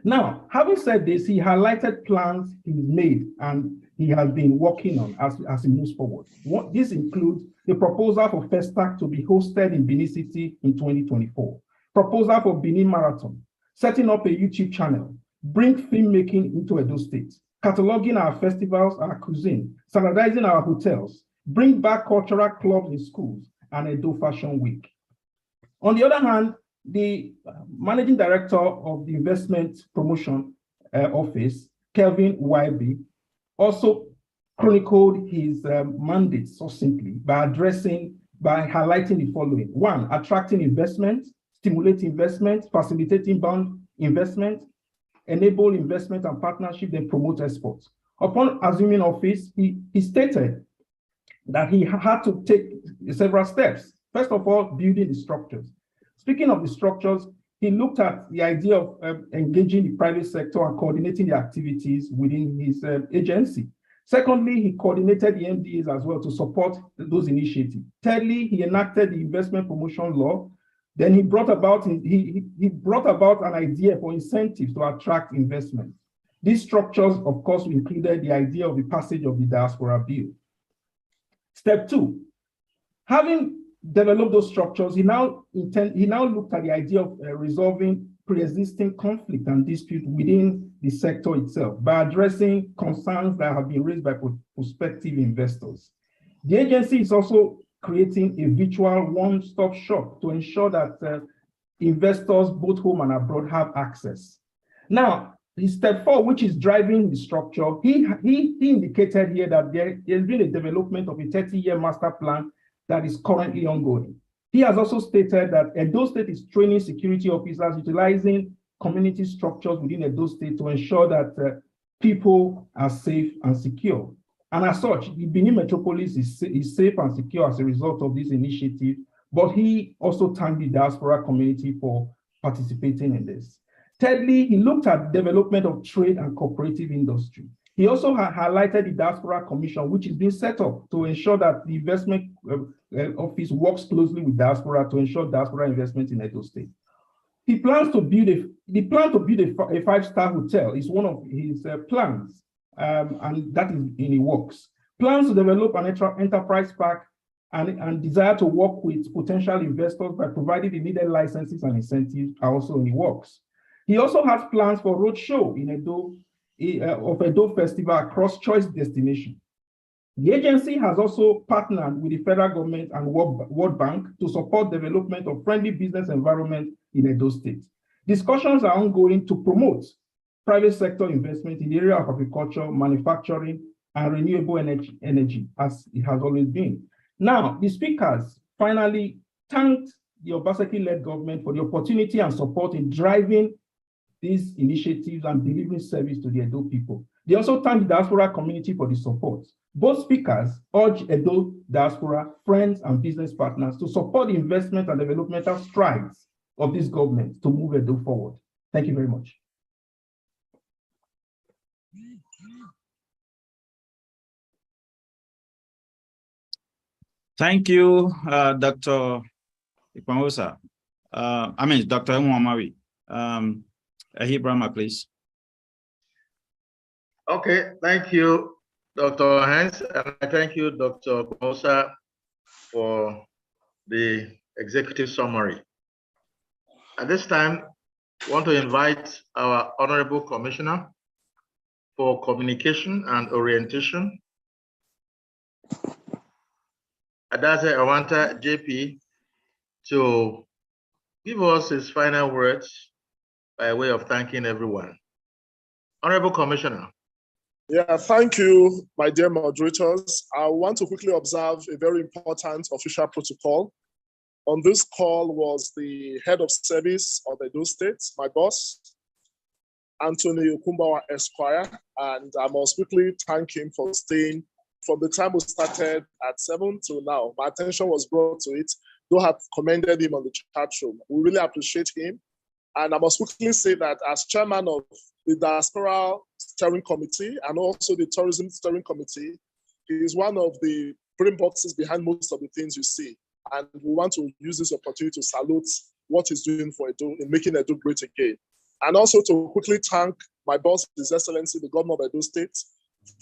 Now, having said this, he highlighted plans he's made and he has been working on as he moves forward. This includes the proposal for Festac to be hosted in Benin City in 2024, proposal for Benin Marathon, setting up a YouTube channel, bring filmmaking into Edo State, cataloging our festivals, our cuisine, standardizing our hotels, bring back cultural clubs in schools, and Edo Fashion Week. On the other hand, the managing director of the investment promotion office, Kelvin Waibi, also chronicled his mandate succinctly by highlighting the following. One, attracting investment, stimulating investment, facilitating bound investment, enable investment and partnership, then promote exports. Upon assuming office, he stated that he had to take several steps. First of all, building the structures. Speaking of the structures, he looked at the idea of engaging the private sector and coordinating the activities within his agency. Secondly, he coordinated the MDAs as well to support those initiatives. Thirdly, he enacted the investment promotion law. Then he brought about an idea for incentives to attract investment. These structures, of course, included the idea of the passage of the diaspora bill. Step 2, having developed those structures, he now looked at the idea of resolving pre-existing conflict and dispute within the sector itself by addressing concerns that have been raised by prospective investors. The agency is also creating a virtual one-stop shop to ensure that investors, both home and abroad, have access. Now, in step 4, which is driving the structure, he indicated here that there has been a development of a 30-year master plan that is currently ongoing. He has also stated that Edo State is training security officers utilizing community structures within Edo State to ensure that people are safe and secure. And as such, the Benin metropolis is safe and secure as a result of this initiative, but he also thanked the diaspora community for participating in this. Thirdly, he looked at the development of trade and cooperative industry. He also highlighted the Diaspora Commission, which is being set up to ensure that the investment office works closely with diaspora to ensure diaspora investment in Edo State. He plans to build a 5-star hotel is one of his plans, and that is in the works. Plans to develop an enterprise park and desire to work with potential investors by providing the needed licenses and incentives are also in the works. He also has plans for roadshow in Edo, of Edo Festival across choice destinations. The agency has also partnered with the federal government and World Bank to support development of friendly business environment in Edo State. Discussions are ongoing to promote private sector investment in the area of agriculture, manufacturing, and renewable energy, as it has always been. Now, the speakers finally thanked the Obaseki-led government for the opportunity and support in driving these initiatives and delivering service to the Edo people. They also thank the diaspora community for the support. Both speakers urge Edo diaspora, friends, and business partners to support the investment and developmental strides of this government to move Edo forward. Thank you very much. Thank you, Dr. Ikwamosa. Dr. Mwamari. Ahibrama, please. Okay, thank you, Dr. Hans, and I thank you, Dr. Ikwamosa, for the executive summary. At this time, I want to invite our Honorable Commissioner for Communication and Orientation, Adaze Awanta JP, to give us his final words by way of thanking everyone. Honorable Commissioner. Yeah, thank you, my dear moderators. I want to quickly observe a very important official protocol. On this call was the head of service of Edo State, my boss, Anthony Okumbawa Esquire, and I must quickly thank him for staying from the time we started at 7 till now. My attention was brought to it, though I have commended him on the chat room. We really appreciate him. And I must quickly say that as chairman of the Diaspora Steering Committee and also the Tourism Steering Committee, he is one of the brain boxes behind most of the things you see. And we want to use this opportunity to salute what he's doing for Edo in making Edo great again. And also to quickly thank my boss, His Excellency, the Governor of Edo State,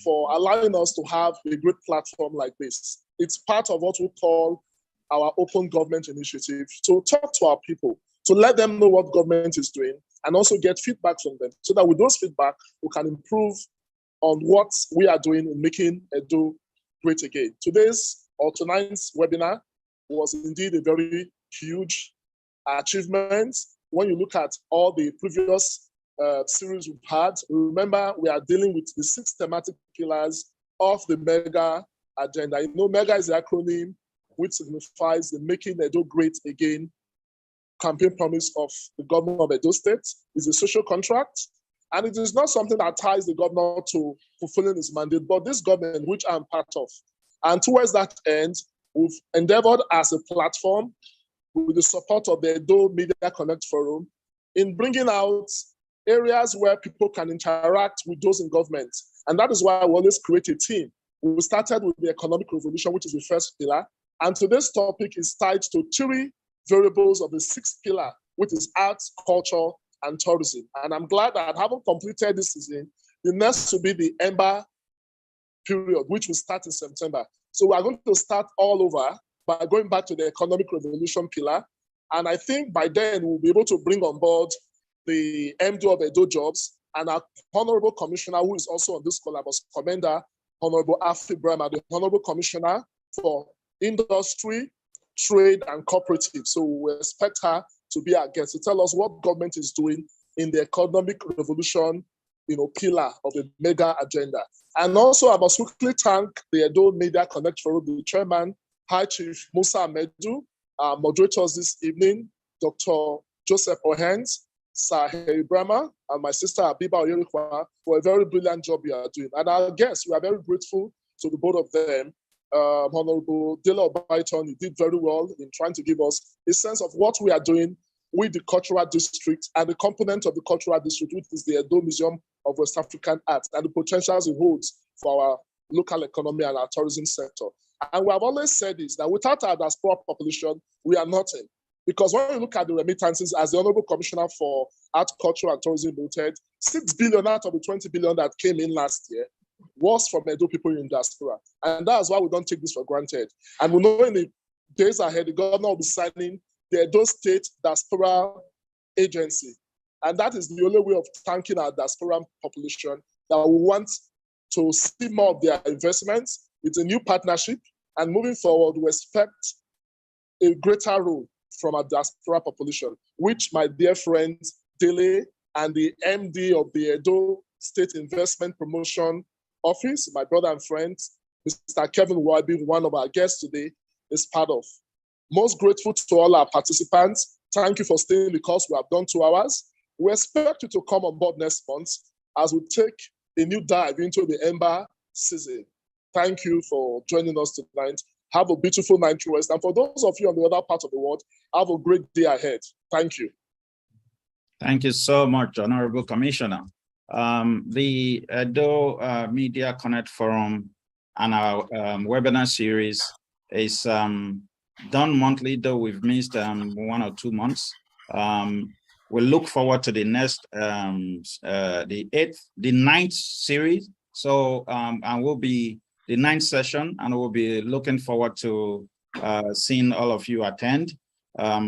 for allowing us to have a great platform like this. It's part of what we call our open government initiative, to talk to our people, to let them know what government is doing, and also get feedback from them, so that with those feedback, we can improve on what we are doing in making Edo great again. Tonight's webinar was indeed a very huge achievement. When you look at all the previous series we've had, remember we are dealing with the 6 thematic pillars of the MEGA agenda. You know, MEGA is the acronym which signifies the Making Edo Great Again campaign promise of the governor of Edo State. It's a social contract, and it is not something that ties the governor to fulfilling his mandate, but this government, which I'm part of, And towards that end, we've endeavored as a platform with the support of the Edo Media Connect Forum in bringing out areas where people can interact with those in government. And that is why we always create a team. We started with the economic revolution, which is the first pillar. And today's topic is tied to 3 variables of the 6th pillar, which is arts, culture, and tourism. And I'm glad that having completed this season, the next will be the Ember period, which will start in September. So we are going to start all over by going back to the economic revolution pillar. And I think by then we'll be able to bring on board the MD of Edo Jobs and our Honorable Commissioner, who is also on this call, I must commend her, Honorable Afi Brahma, the Honorable Commissioner for Industry, Trade, and Cooperative. So we expect her to be our guest to tell us what government is doing in the economic revolution, pillar of the mega agenda. And also, I must quickly thank the Edo Media Connect Forum, the chairman, High Chief Musa Amedu, our moderators this evening, Dr. Joseph Ohens, Sir Harry Brahma, and my sister Abiba Oyerikwa for a very brilliant job you are doing. And our guests, we are very grateful to the both of them. Honorable Dela Obaiton, you did very well in trying to give us a sense of what we are doing with the cultural district and the component of the cultural district, which is the Edo Museum of West African Art, and the potentials it holds for our local economy and our tourism sector. And we have always said this, that without our diaspora population, we are nothing. Because when you look at the remittances, as the Honorable Commissioner for Art, Culture, and Tourism noted, 6 billion out of the 20 billion that came in last year was from Edo people in diaspora. And that's why we don't take this for granted. And we know in the days ahead, the governor will be signing the Edo State Diaspora Agency. And that is the only way of thanking our diaspora population that we want to see more of their investments. It's a new partnership. And moving forward, we expect a greater role from our diaspora population, which my dear friends, Dele and the MD of the Edo State Investment Promotion Office, my brother and friend, Mr. Kevin Wabi, one of our guests today, is part of. Most grateful to all our participants. Thank you for staying because we have done 2 hours. We expect you to come on board next month as we take a new dive into the Ember season. Thank you for joining us tonight. Have a beautiful night rest. And for those of you on the other part of the world, have a great day ahead. Thank you. Thank you so much, Honorable Commissioner. The Edo Media Connect Forum and our webinar series is done monthly, though we've missed 1 or 2 months. We'll look forward to the next, the 9th series. So, and we'll be the 9th session, and we'll be looking forward to seeing all of you attend.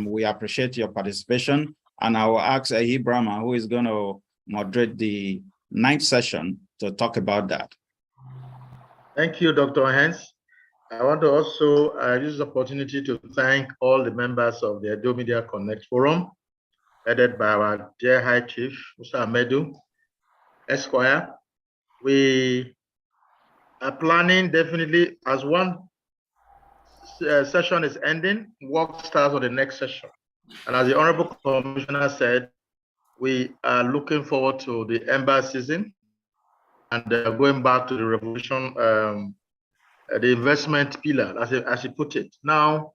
We appreciate your participation, and I will ask Ahi Brahma, who is going to moderate the 9th session, to talk about that. Thank you, Dr. Hens. I want to also use this opportunity to thank all the members of the Edo Media Connect Forum, headed by our dear High Chief, Mr. Amedu, Esquire. We are planning definitely, as one session is ending, work starts on the next session. And as the Honorable Commissioner said, we are looking forward to the Ember season and going back to the revolution, the investment pillar, as he put it. Now,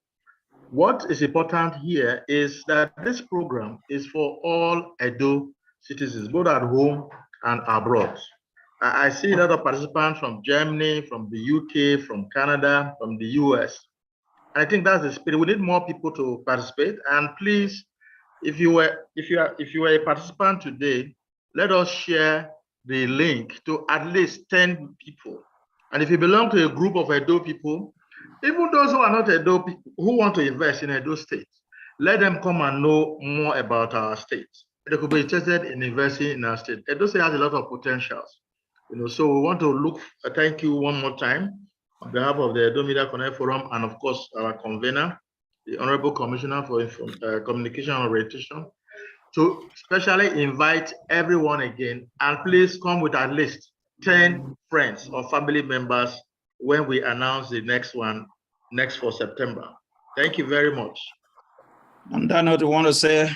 what is important here is that this program is for all Edo citizens, both at home and abroad. I see a lot of participants from Germany, from the UK, from Canada, from the US. I think that's the spirit. We need more people to participate. And please, if you were a participant today, let us share the link to at least 10 people. And if you belong to a group of Edo people, even those who are not Edo people, who want to invest in Edo State, let them come and know more about our state. They could be interested in investing in our state. Edo State has a lot of potentials. So we want to thank you one more time on behalf of the Edo Media Connect Forum and of course our convener, the Honorable Commissioner for Communication and Orientation, to specially invite everyone again, and please come with at least 10 friends or family members when we announce the next one, next for September. Thank you very much. On that note, I want to say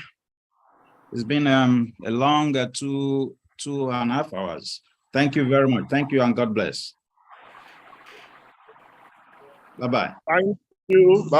it's been a long 2.5 hours. Thank you very much. Thank you and God bless. Bye-bye. Thank you. Bye.